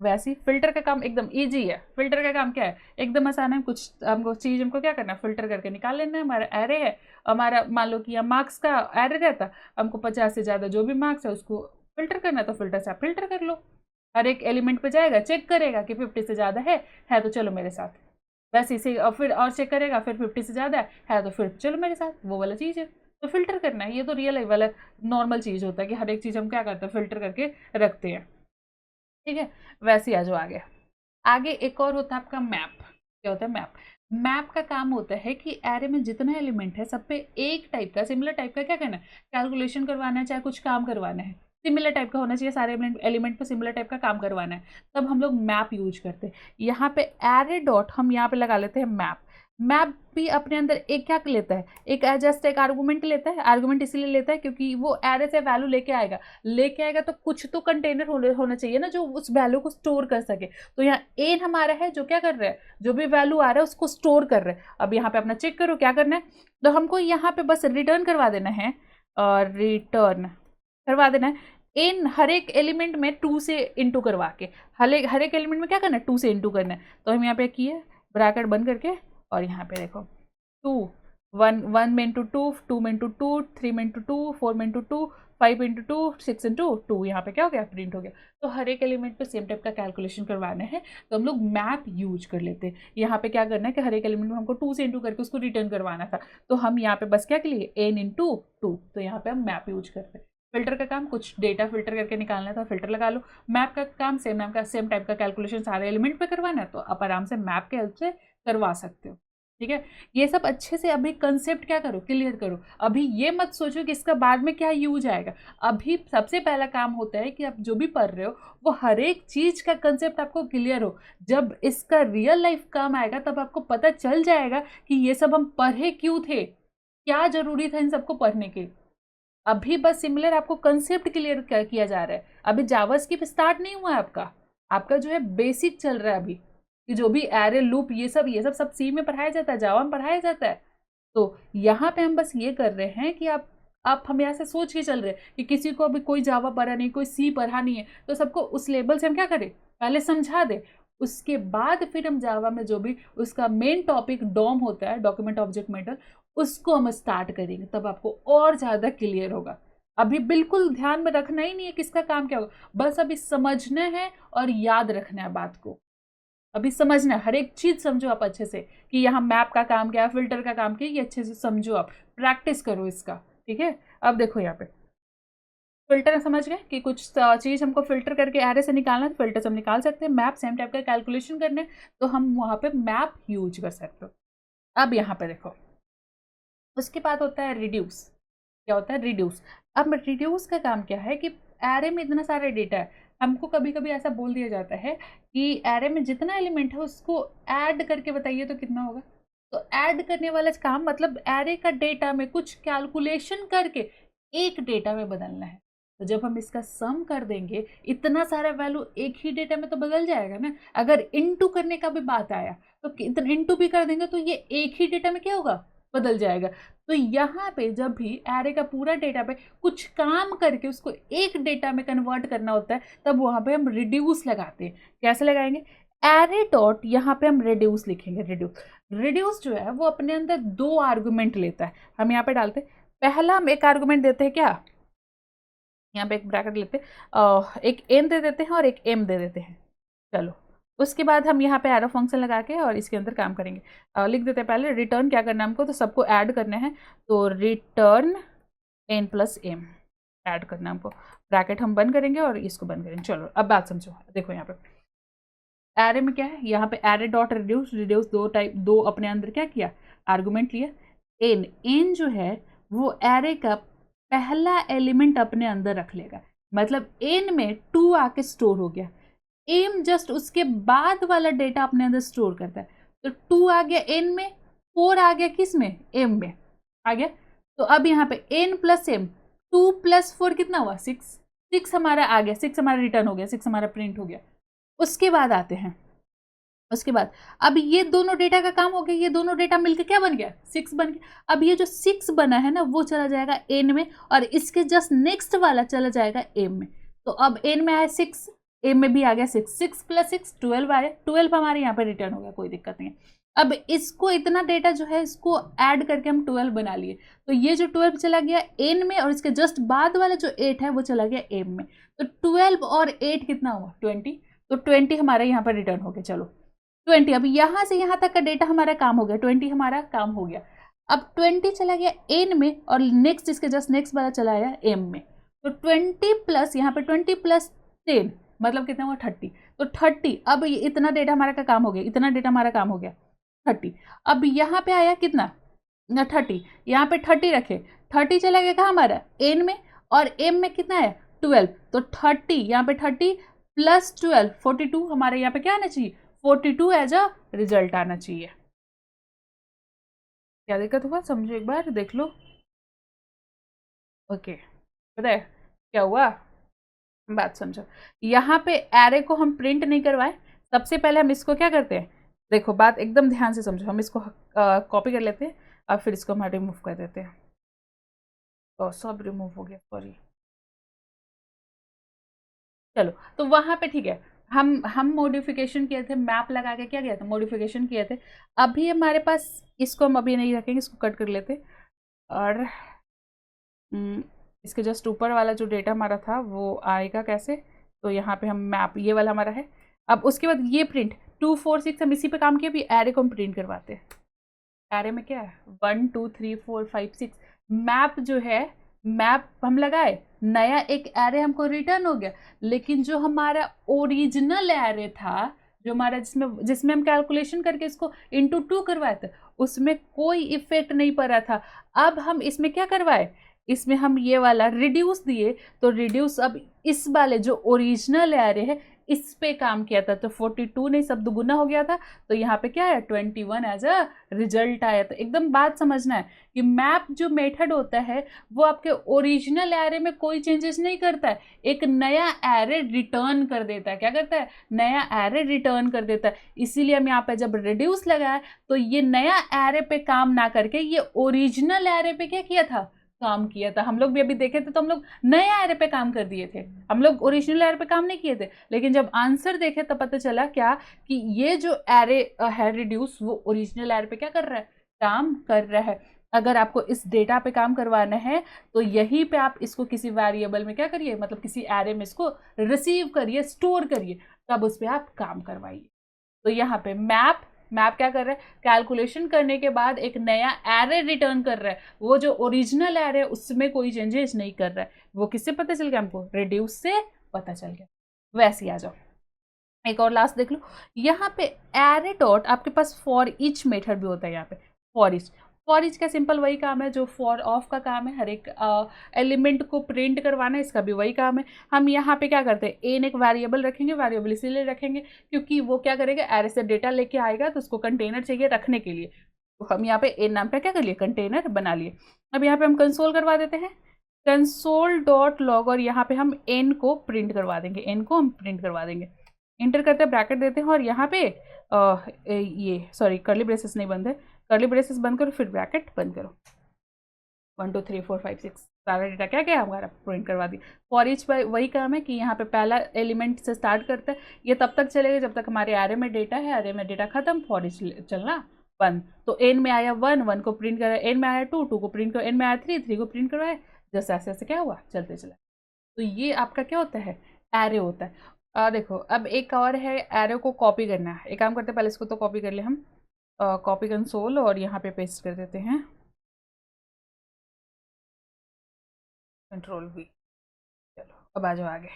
वैसे ही फिल्टर का काम एकदम इजी है। फिल्टर का काम क्या है, एकदम आसान है। कुछ हमको चीज हमको क्या करना है, फिल्टर करके निकाल लेना है। हमारा एरे है, हमारा मान लो कि यहाँ मार्क्स का एरे रहता, हमको 50 से ज़्यादा जो भी मार्क्स है उसको फिल्टर करना है, तो फिल्टर से आप फिल्टर कर लो। हर एक एलिमेंट पे जाएगा, चेक करेगा कि 50 से ज़्यादा है तो चलो मेरे साथ, वैसे इसे और फिर और चेक करेगा, फिर 50 से ज़्यादा है तो फिर चलो मेरे साथ, वो वाला चीज़ है। तो फिल्टर करना है, ये तो रियल वाला नॉर्मल चीज़ होता है कि हर एक चीज़ हम क्या करते हैं, फिल्टर करके रखते हैं। ठीक है, वैसे ही आ जाओ आगे। आगे एक और होता है आपका मैप। क्या होता है, मैप। मैप का काम होता है कि एरे में जितना एलिमेंट है सब पे एक टाइप का, सिमिलर टाइप का क्या करना है, कैलकुलेशन करवाना है, चाहे कुछ काम करवाना है, सिमिलर टाइप का होना चाहिए। सारे एलिमेंट पे सिमिलर टाइप का काम करवाना है, तब हम लोग मैप यूज करते हैं। यहाँ पे एरे डॉट हम यहाँ पे लगा लेते हैं मैप। मैप भी अपने अंदर एक क्या लेता है, एक जस्ट एक आर्गूमेंट लेता है। आर्गूमेंट इसीलिए लेता है क्योंकि वो एरे से वैल्यू लेके आएगा तो कुछ तो कंटेनर होना चाहिए ना जो उस वैल्यू को स्टोर कर सके। तो यहाँ एन हमारा है जो क्या कर रहा है, जो भी वैल्यू आ रहा है उसको स्टोर कर रहा है। अब यहाँ पे अपना चेक करो क्या करना है, तो हमको यहाँ पे बस रिटर्न करवा देना है, और रिटर्न करवा देना है इन हर एक एलिमेंट में 2 से इंटू करवा के। हर एक एलिमेंट में क्या करना है, 2 से इंटू करना है। तो हम यहाँ पे किए ब्रैकेट बंद करके, और यहाँ पे देखो 2 वन में इंटू टू में इंटू टू, 3 में इंटू टू, 4 में into two, 5 into two, 6 into two, यहाँ पे क्या हो गया, प्रिंट हो गया। तो हर एक एलिमेंट पे सेम टाइप का कैलकुलेशन करवाना है तो हम लोग मैप यूज कर लेते हैं। यहाँ पे क्या करना है कि हर एक एलिमेंट में हमको 2 से इंटू करके उसको रिटर्न करवाना था, तो हम यहाँ पे बस क्या के लिए n इंटू टू, तो यहाँ पे हम मैप यूज करते हैं। फिल्टर का काम कुछ डेटा फिल्टर करके निकालना था, फिल्टर लगा लो। मैप का काम सेम टाइप का कैलकुलेशन सारे एलिमेंट पे करवाना है, तो आप आराम से मैप के हेल्प से करवा सकते हो। ठीक है, ये सब अच्छे से अभी कंसेप्ट क्या करो, क्लियर करो। अभी ये मत सोचो कि इसका बाद में क्या यूज आएगा। अभी सबसे पहला काम होता है कि आप जो भी पढ़ रहे हो वो हर एक चीज का कंसेप्ट आपको क्लियर हो। जब इसका रियल लाइफ काम आएगा तब आपको पता चल जाएगा कि ये सब हम पढ़े क्यों थे, क्या जरूरी था इन सबको पढ़ने के। अभी बस सिमिलर आपको कंसेप्ट क्लियर किया जा रहा है। अभी जावास्क्रिप्ट स्टार्ट नहीं हुआ है आपका, आपका जो है बेसिक चल रहा है अभी, कि जो भी एरे लूप ये सब सी में पढ़ाया जाता है, जावा में पढ़ाया जाता है। तो यहाँ पे हम बस ये कर रहे हैं कि आप हम यहाँ से सोच के चल रहे हैं कि किसी को अभी कोई जावा पढ़ा नहीं, कोई सी पढ़ा नहीं है, तो सबको उस लेवल से हम क्या करें, पहले समझा दे। उसके बाद फिर हम जावा में जो भी उसका मेन टॉपिक डॉम होता है, डॉक्यूमेंट ऑब्जेक्ट मेथड, उसको हम स्टार्ट करेंगे, तब आपको और ज़्यादा क्लियर होगा। अभी बिल्कुल ध्यान में रखना ही नहीं है किसका काम क्या होगा, बस अभी समझना है और याद रखना है बात को। अभी समझना है, हर एक चीज समझो आप अच्छे से, कि यहाँ मैप का काम क्या है, फिल्टर का काम क्या है, ये अच्छे से समझो, आप प्रैक्टिस करो इसका। ठीक है, अब देखो यहाँ पे फिल्टर समझ गए कि कुछ चीज हमको फिल्टर करके एरे से निकालना है, तो फिल्टर से हम निकाल सकते हैं। मैप सेम टाइप का कैलकुलेशन करने, तो हम वहां पे मैप यूज कर सकते हो। अब यहाँ पे देखो, उसके बाद होता है रिड्यूस। क्या होता है, रिड्यूस। अब रिड्यूस का काम क्या है कि एरे में इतना सारा डेटा है, हमको कभी कभी ऐसा बोल दिया जाता है कि एरे में जितना एलिमेंट है उसको ऐड करके बताइए तो कितना होगा। तो ऐड करने वाला काम मतलब एरे का डेटा में कुछ कैलकुलेशन करके एक डेटा में बदलना है। तो जब हम इसका सम कर देंगे, इतना सारा वैल्यू एक ही डेटा में तो बदल जाएगा ना। अगर इनटू करने का भी बात आया तो इतना इनटू भी कर देंगे तो ये एक ही डेटा में क्या होगा, बदल जाएगा। तो यहाँ पे जब भी एरे का पूरा डेटा पे कुछ काम करके उसको एक डेटा में कन्वर्ट करना होता है, तब वहां पे हम रिड्यूस लगाते हैं। कैसे लगाएंगे, एरे डॉट यहाँ पे हम रिड्यूस लिखेंगे। रिड्यूस जो है वो अपने अंदर 2 आर्गुमेंट लेता है। हम यहाँ पे डालते हैं, पहला हम एक आर्गुमेंट देते हैं, क्या, यहाँ पे एक ब्रैकेट लेते हैं, एक एन दे देते हैं और एक एम दे देते हैं। चलो, उसके बाद हम यहाँ पे एरो फंक्शन लगा के और इसके अंदर काम करेंगे। लिख देते हैं पहले रिटर्न क्या करना है हमको, तो सबको ऐड करना है, तो return N plus M add करना है हमको। ब्रैकेट हम बंद करेंगे और इसको बंद करेंगे। चलो अब बात समझो, देखो यहाँ पे एरे में क्या है, यहाँ पे एरे डॉट रिड्यूस, रिड्यूस दो अपने अंदर क्या किया, आर्गुमेंट लिया। एन जो है वो एरे का पहला एलिमेंट अपने अंदर रख लेगा, मतलब एन में 2 आके स्टोर हो गया। एम जस्ट उसके बाद वाला डेटा अपने अंदर स्टोर करता है। तो 2 आ गया एन में, 4 आ गया किस में, एम में आ गया। तो अब यहाँ पे एन प्लस एम, 2 प्लस 4 कितना हुआ, 6 हमारा आ गया, 6 हमारा रिटर्न हो गया, 6 हमारा प्रिंट हो गया। उसके बाद आते हैं, उसके बाद अब ये दोनों डेटा का काम हो गया, ये दोनों डेटा मिलकर क्या बन गया, 6 बन गया। अब ये जो 6 बना है ना वो चला जाएगा एन में, और इसके जस्ट नेक्स्ट वाला चला जाएगा एम में। तो अब एन में आया 6, एम में भी आ गया 6, 6 प्लस 6 12 आया, 12 हमारे यहाँ पे रिटर्न हो गया, कोई दिक्कत नहीं है। अब इसको इतना डेटा जो है इसको ऐड करके हम 12 बना लिए, तो ये जो 12 चला गया एन में और इसके जस्ट बाद वाला जो 8 है वो चला गया एम में। तो 12 और 8 कितना हुआ, 20। तो 20 हमारा यहाँ पर रिटर्न हो गया। चलो 20, अब यहाँ से यहाँ तक का डेटा हमारा काम हो गया, 20 हमारा काम हो गया। अब 20 चला गया एन में और नेक्स्ट इसके जस्ट नेक्स्ट वाला चला आया एम में। तो 20 प्लस यहाँ पे 20 प्लस 10 मतलब कितना हुआ, 30। तो 30, अब इतना डेटा हमारा का काम हो गया, इतना डेटा हमारा काम हो गया 30। अब यहाँ पे आया कितना, 30, यहाँ पे 30 रखे, 30 चला गया कहाँ हमारा, एन में, और एम में कितना है 12। तो 30 यहाँ पे 30 प्लस 12 42 हमारे यहाँ पे क्या आना चाहिए, 42 एज अ रिजल्ट आना चाहिए। क्या दिक्कत हुआ, समझो एक बार देख लो। ओके, पता है क्या हुआ, बात समझो। यहाँ पे एरे को हम प्रिंट नहीं करवाए, सबसे पहले हम इसको क्या करते हैं, देखो बात एकदम ध्यान से समझो। हम इसको कॉपी कर लेते हैं और फिर इसको हम रिमूव कर देते हैं। तो सब रिमूव हो गया, सॉरी। चलो, तो वहां पे ठीक है, हम मॉडिफिकेशन किए थे, मैप लगा के क्या किया था, मॉडिफिकेशन किए थे। अभी हमारे पास, इसको हम अभी नहीं रखेंगे, इसको कट कर लेते, और इसके जस्ट ऊपर वाला जो डेटा हमारा था वो आएगा कैसे, तो यहाँ पे हम मैप, ये वाला हमारा है। अब उसके बाद ये प्रिंट 2 4 6 हम इसी पे काम किया, अभी एरे को हम प्रिंट करवाते हैं। एरे में क्या है 1 2 3 4 5 6, मैप जो है, मैप हम लगाए, नया एक एरे हमको रिटर्न हो गया, लेकिन जो हमारा ओरिजिनल एरे था, जो हमारा जिसमें जिसमें हम कैलकुलेशन करके इसको इंटू 2 करवाए थे, उसमें कोई इफेक्ट नहीं पड़ा था। अब हम इसमें क्या करवाए, इसमें हम ये वाला रिड्यूस दिए, तो रिड्यूस अब इस वाले जो ओरिजिनल एरे है इस पे काम किया था, तो 42 नहीं सब दुगुना हो गया था, तो यहाँ पे क्या है 21 एज अ रिजल्ट आया। तो एकदम बात समझना है कि मैप जो मेथड होता है वो आपके ओरिजिनल एरे में कोई चेंजेस नहीं करता है, एक नया एरे रिटर्न कर देता है। क्या करता है, नया एरे रिटर्न कर देता है। इसीलिए हम यहाँ पे जब रिड्यूस लगाया तो ये नया एरे पे काम ना करके ये ओरिजिनल एरे पे क्या किया था, काम किया था। हम लोग भी अभी देखे थे तो हम लोग नए एरे पे काम कर दिए थे, हम लोग ओरिजिनल एरे पे काम नहीं किए थे। लेकिन जब आंसर देखे तो पता चला क्या, कि ये जो एरे है रिड्यूस, वो ओरिजिनल एरे पे क्या कर रहा है, काम कर रहा है। अगर आपको इस डेटा पे काम करवाना है तो यहीं पे आप इसको किसी वेरिएबल में क्या करिए, मतलब किसी एरे में इसको रिसीव करिए, स्टोर करिए, तब उस पर आप काम करवाइए। तो यहाँ पे मैप, मैप क्या कर रहा है, कैलकुलेशन करने के बाद एक नया एरे रिटर्न कर रहा है, वो जो ओरिजिनल एरे है उसमें कोई चेंजेस नहीं कर रहा है। वो किससे पता चल गया हमको, रिड्यूस से पता चल गया। वैसे आ जाओ, एक और लास्ट देख लो, यहाँ पे एरे डॉट आपके पास फॉर ईच मेथड भी होता है। यहाँ पे फॉर ईच, फॉर ईच का सिंपल वही काम है जो फॉर ऑफ का काम है, हर एक एलिमेंट को प्रिंट करवाना है, इसका भी वही काम है। हम यहाँ पे क्या करते हैं, एन एक वेरिएबल रखेंगे, वेरिएबल इसीलिए रखेंगे क्योंकि वो क्या करेगा, एरे से डेटा लेके आएगा तो उसको कंटेनर चाहिए रखने के लिए, तो हम यहाँ पे एन नाम का क्या कर लिए, कंटेनर बना लिए। अब यहाँ पे हम कंसोल करवा देते हैं, कंसोल डॉट लॉग, और यहाँ पे हम एन को प्रिंट करवा देंगे, एन को हम प्रिंट करवा देंगे। इंटर करते हैं, ब्रैकेट देते हैं, और यहाँ पे ये सॉरी कर्ली ब्रेसेस नहीं बंद है, कर्ली ब्रेसेस बंद करो, फिर ब्रैकेट बंद करो। 1 2 3 4 5 6 सारा डेटा क्या क्या हमारा प्रिंट करवा दी। फॉर ईच वही काम है कि यहाँ पे पहला एलिमेंट से स्टार्ट करता है, ये तब तक चलेगा जब तक हमारे एरे में डेटा है, एरे में डेटा खत्म, फॉर ईच चलना 1। तो एन में आया 1, 1 को प्रिंट करा, एन में आया 2, 2 को प्रिंट करो, एन में आया 3, 3 को प्रिंट करवाए, जैसे ऐसे ऐसे क्या हुआ, चलते चला। तो ये आपका क्या होता है, एरे होता है। देखो अब एक और है, एरे को कॉपी करना है। एक काम करते हैं, पहले इसको तो कॉपी कर ले हम, कॉपी कंसोल, और यहाँ पे पेस्ट कर देते हैं, कंट्रोल वी। चलो अब आ जाओ आगे।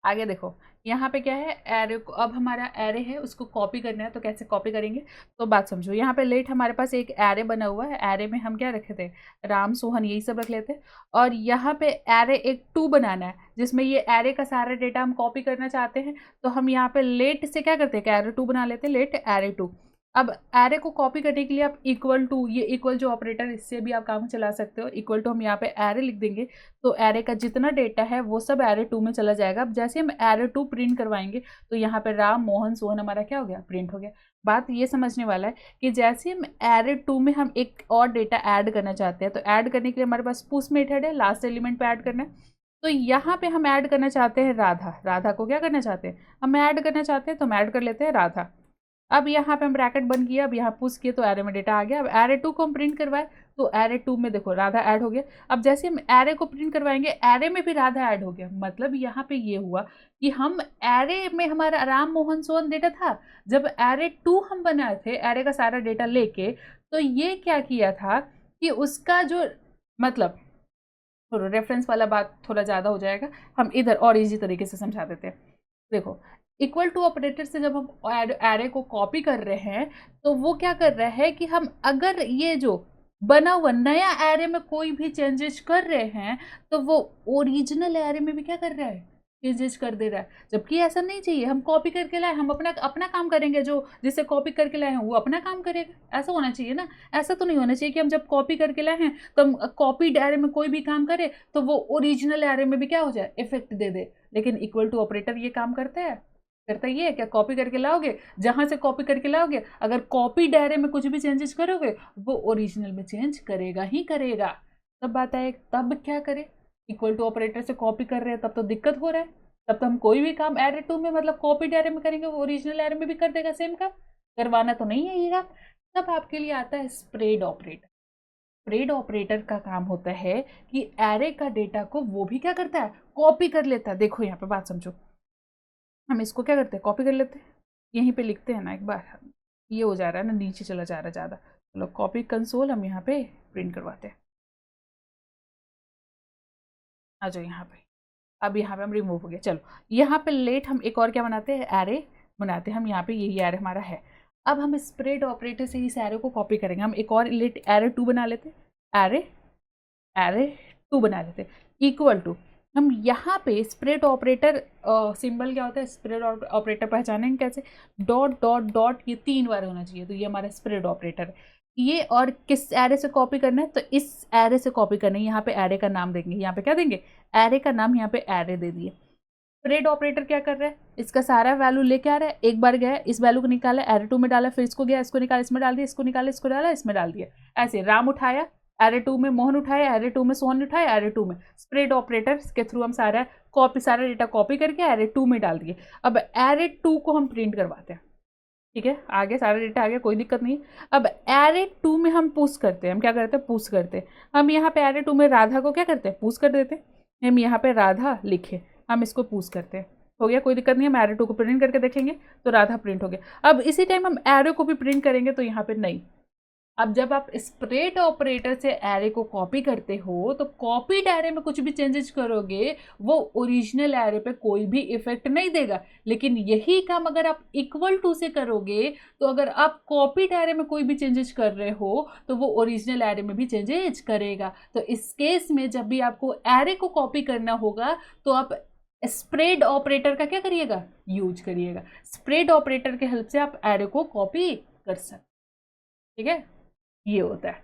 आगे देखो यहाँ पे क्या है, एरे को, अब हमारा एरे है उसको कॉपी करना है, तो कैसे कॉपी करेंगे, तो बात समझो। यहाँ पे लेट हमारे पास एक एरे बना हुआ है, एरे में हम क्या रखे थे, राम सोहन यही सब रख लेते, और यहाँ पे एरे एक 2 बनाना है जिसमें ये एरे का सारा डेटा हम कॉपी करना चाहते हैं। तो हम यहाँ पे लेट से क्या करते हैं कि एरे 2 बना लेते हैं, लेट एरे 2। अब एरे को कॉपी करने के लिए आप इक्वल टू, ये इक्वल जो ऑपरेटर, इससे भी आप काम चला सकते हो। इक्वल टू हम यहाँ पे एरे लिख देंगे, तो एरे का जितना डेटा है वो सब एरे 2 में चला जाएगा। अब जैसे हम एरे 2 प्रिंट करवाएंगे तो यहाँ पे राम मोहन सोहन हमारा क्या हो गया, प्रिंट हो गया। बात ये समझने वाला है कि जैसे हम एरे 2 में हम एक और डेटा ऐड करना चाहते हैं, तो ऐड करने के लिए हमारे पास पुश मेथड है, लास्ट एलिमेंट पे ऐड करना है। तो यहाँ पे हम ऐड करना चाहते हैं राधा, राधा को क्या करना चाहते हैं, हम ऐड करना चाहते हैं, तो हम ऐड कर लेते हैं राधा। अब यहाँ पे हम ब्रैकेट बंद किया, अब यहाँ पुश किए तो एरे में डेटा आ गया। अब एरे 2 को हम प्रिंट करवाए तो एरे 2 में देखो राधा ऐड हो गया। अब जैसे हम एरे को प्रिंट करवाएंगे, एरे में भी राधा ऐड हो गया। मतलब यहाँ पे ये हुआ कि हम एरे में हमारा राम मोहन सोहन डेटा था, जब एरे 2 हम बनाए थे एरे का सारा डेटा लेके, तो ये क्या किया था कि उसका जो, मतलब रेफरेंस वाला बात थोड़ा ज़्यादा हो जाएगा, हम इधर और इजी तरीके से समझा देते हैं। देखो इक्वल टू ऑपरेटर से जब हम एरे को कॉपी कर रहे हैं, तो वो क्या कर रहा है कि हम अगर ये जो बना हुआ नया एरे में कोई भी चेंजेस कर रहे हैं, तो वो ओरिजिनल एरे में भी क्या कर रहा है, चेंजेस कर दे रहा है। जबकि ऐसा नहीं चाहिए, हम कॉपी करके लाए, हम अपना अपना काम करेंगे, जो जिसे कॉपी करके लाए हैं वो अपना काम करेगा, ऐसा होना चाहिए ना। ऐसा तो नहीं होना चाहिए कि हम जब कॉपी करके लाए हैं तो हम कॉपी एरे में कोई भी काम करे तो वो ओरिजिनल एरे में भी क्या हो जाए, इफेक्ट दे दे। लेकिन इक्वल टू ऑपरेटर ये काम करता है, करता ये है क्या, कॉपी करके लाओगे, जहां से कॉपी करके लाओगे, अगर कॉपी डायरे में कुछ भी चेंजेस करोगे वो ओरिजिनल में चेंज करेगा ही करेगा। तब बात है, तब क्या करे, इक्वल टू ऑपरेटर से कॉपी कर रहे हैं तब तो दिक्कत हो रहा है, तब तो हम कोई भी काम एरे टू में मतलब कॉपीड एरे में करेंगे, वो ओरिजिनल एरे में भी कर देगा सेम काम, करवाना तो नहीं है ये काम। तब आपके लिए आता है स्प्रेड ऑपरेटर। स्प्रेड ऑपरेटर का काम होता है कि एरे का डेटा को वो भी क्या करता है, कॉपी कर लेता है। देखो यहाँ पे बात समझो, हम इसको क्या करते हैं, कॉपी कर लेते हैं, यहीं पे लिखते हैं ना एक बार, ये हो जा रहा है ना, नीचे चला जा रहा है ज़्यादा, चलो कॉपी कंसोल हम यहाँ पे प्रिंट करवाते हैं। आ जाओ यहाँ पे, अब यहाँ पे हम रिमूव हो गया। चलो यहाँ पे लेट हम एक और क्या बनाते हैं, एरे बनाते हैं हम। यहाँ पे यही एरे हमारा है। अब हम स्प्रेड ऑपरेटर से इस एरे को कॉपी करेंगे। हम एक और लेट एरे टू बना लेते, एरे एरे टू बना लेते, इक्वल टू हम यहाँ पे स्प्रेड ऑपरेटर सिंबल क्या होता है, स्प्रेड ऑपरेटर पहचानेंगे कैसे, डॉट डॉट डॉट, ये 3 बार होना चाहिए, तो ये हमारा स्प्रेड ऑपरेटर है ये। और किस एरे से कॉपी करना है, तो इस एरे से कॉपी करना है। यहाँ पे एरे का नाम देंगे, यहाँ पे क्या देंगे, एरे का नाम, यहाँ पे एरे दे दिए। स्प्रेड ऑपरेटर क्या कर रहा है, इसका सारा वैल्यू लेके आ रहा है, एक बार गया इस वैल्यू को निकाला, एरे टू में डाला, फिर इसको गया, इसको निकाला, इसमें डाल दिया, इसको निकाला, इसको डाला, इसमें डाल दिया। ऐसे राम उठाया, एरे टू में मोहन उठाया, एरे टू में सोहन उठाया, एरे टू में। स्प्रेड ऑपरेटर के थ्रू हम सारा डेटा कॉपी करके एरे टू में डाल दिए। अब एरे टू को हम प्रिंट करवाते हैं, ठीक है, आगे सारा डेटा आ गया, कोई दिक्कत नहीं। अब एरे टू में हम पुश करते हैं, हम क्या करते हैं, पुश करते हैं। हम यहाँ पे एरे टू में राधा को क्या करते हैं, पुश कर देते हैं। हम यहाँ पे राधा लिखे, हम इसको पुश करते हैं, हो गया, कोई दिक्कत नहीं। हम एरे टू को प्रिंट करके देखेंगे तो राधा प्रिंट हो गया। अब इसी टाइम हम एरे को भी प्रिंट करेंगे तो यहाँ पे नहीं। अब जब आप स्प्रेड ऑपरेटर से एरे को कॉपी करते हो तो कॉपीड एरे में कुछ भी चेंजेस करोगे वो ओरिजिनल एरे पे कोई भी इफेक्ट नहीं देगा। लेकिन यही काम अगर आप इक्वल टू से करोगे, तो अगर आप कॉपीड एरे में कोई भी चेंजेस कर रहे हो तो वो ओरिजिनल एरे में भी चेंजेस करेगा। तो इस केस में जब भी आपको एरे को कॉपी करना होगा तो आप स्प्रेड ऑपरेटर का क्या करिएगा, यूज करिएगा। स्प्रेड ऑपरेटर के हेल्प से आप एरे को कॉपी कर सकते, ठीक है, ये होता है।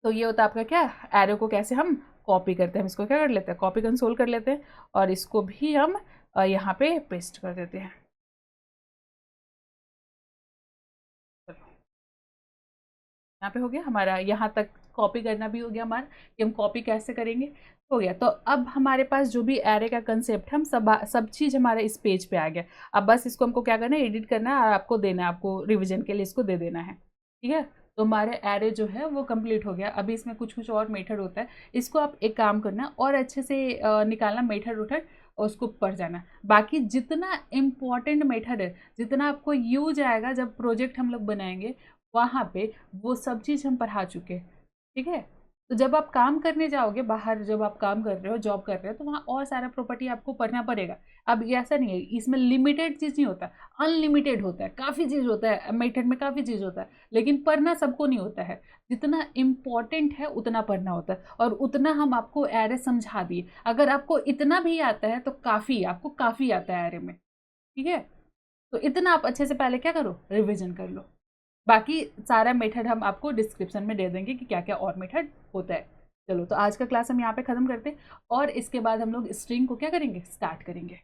तो ये होता है आपका क्या, एरो को कैसे हम कॉपी करते हैं। हम इसको क्या कर लेते हैं, कॉपी कंसोल कर लेते हैं, और इसको भी हम यहाँ पे पेस्ट कर देते हैं। चलो यहाँ पे हो गया हमारा, यहाँ तक कॉपी करना भी हो गया हमारा, कि हम कॉपी कैसे करेंगे हो गया। तो अब हमारे पास जो भी एरे का कंसेप्ट है, हम सब चीज़ हमारे इस पेज पे आ गया। अब बस इसको हमको क्या करना है, एडिट करना है और आपको देना है, आपको रिविजन के लिए इसको दे देना है, ठीक है। तो हमारे एरे जो है वो कंप्लीट हो गया। अभी इसमें कुछ कुछ और मेथड होता है, इसको आप एक काम करना और अच्छे से निकालना मेथड उठड और उसको पढ़ जाना। बाकी जितना इम्पॉर्टेंट मेथड है, जितना आपको यूज आएगा जब प्रोजेक्ट हम लोग बनाएंगे, वहाँ पे वो सब चीज़ हम पढ़ा चुके, ठीक है। तो जब आप काम करने जाओगे बाहर, जब आप काम कर रहे हो, जॉब कर रहे हो, तो वहाँ और सारा प्रॉपर्टी आपको पढ़ना पड़ेगा। अब ये ऐसा नहीं है, इसमें लिमिटेड चीज़ नहीं होता, अनलिमिटेड होता है, काफ़ी चीज़ होता है मेथड में, काफ़ी चीज़ होता है, लेकिन पढ़ना सबको नहीं होता है। जितना इम्पॉर्टेंट है उतना पढ़ना होता है, और उतना हम आपको एरे समझा दिए। अगर आपको इतना भी आता है तो काफ़ी, आपको काफ़ी आता है एरे में, ठीक है। तो इतना आप अच्छे से पहले क्या करो, रिविजन कर लो। बाकी सारा मेथड हम आपको डिस्क्रिप्शन में दे देंगे कि क्या क्या और मेथड होता है। चलो तो आज का क्लास हम यहाँ पे ख़त्म करते हैं, और इसके बाद हम लोग स्ट्रिंग को क्या करेंगे, स्टार्ट करेंगे।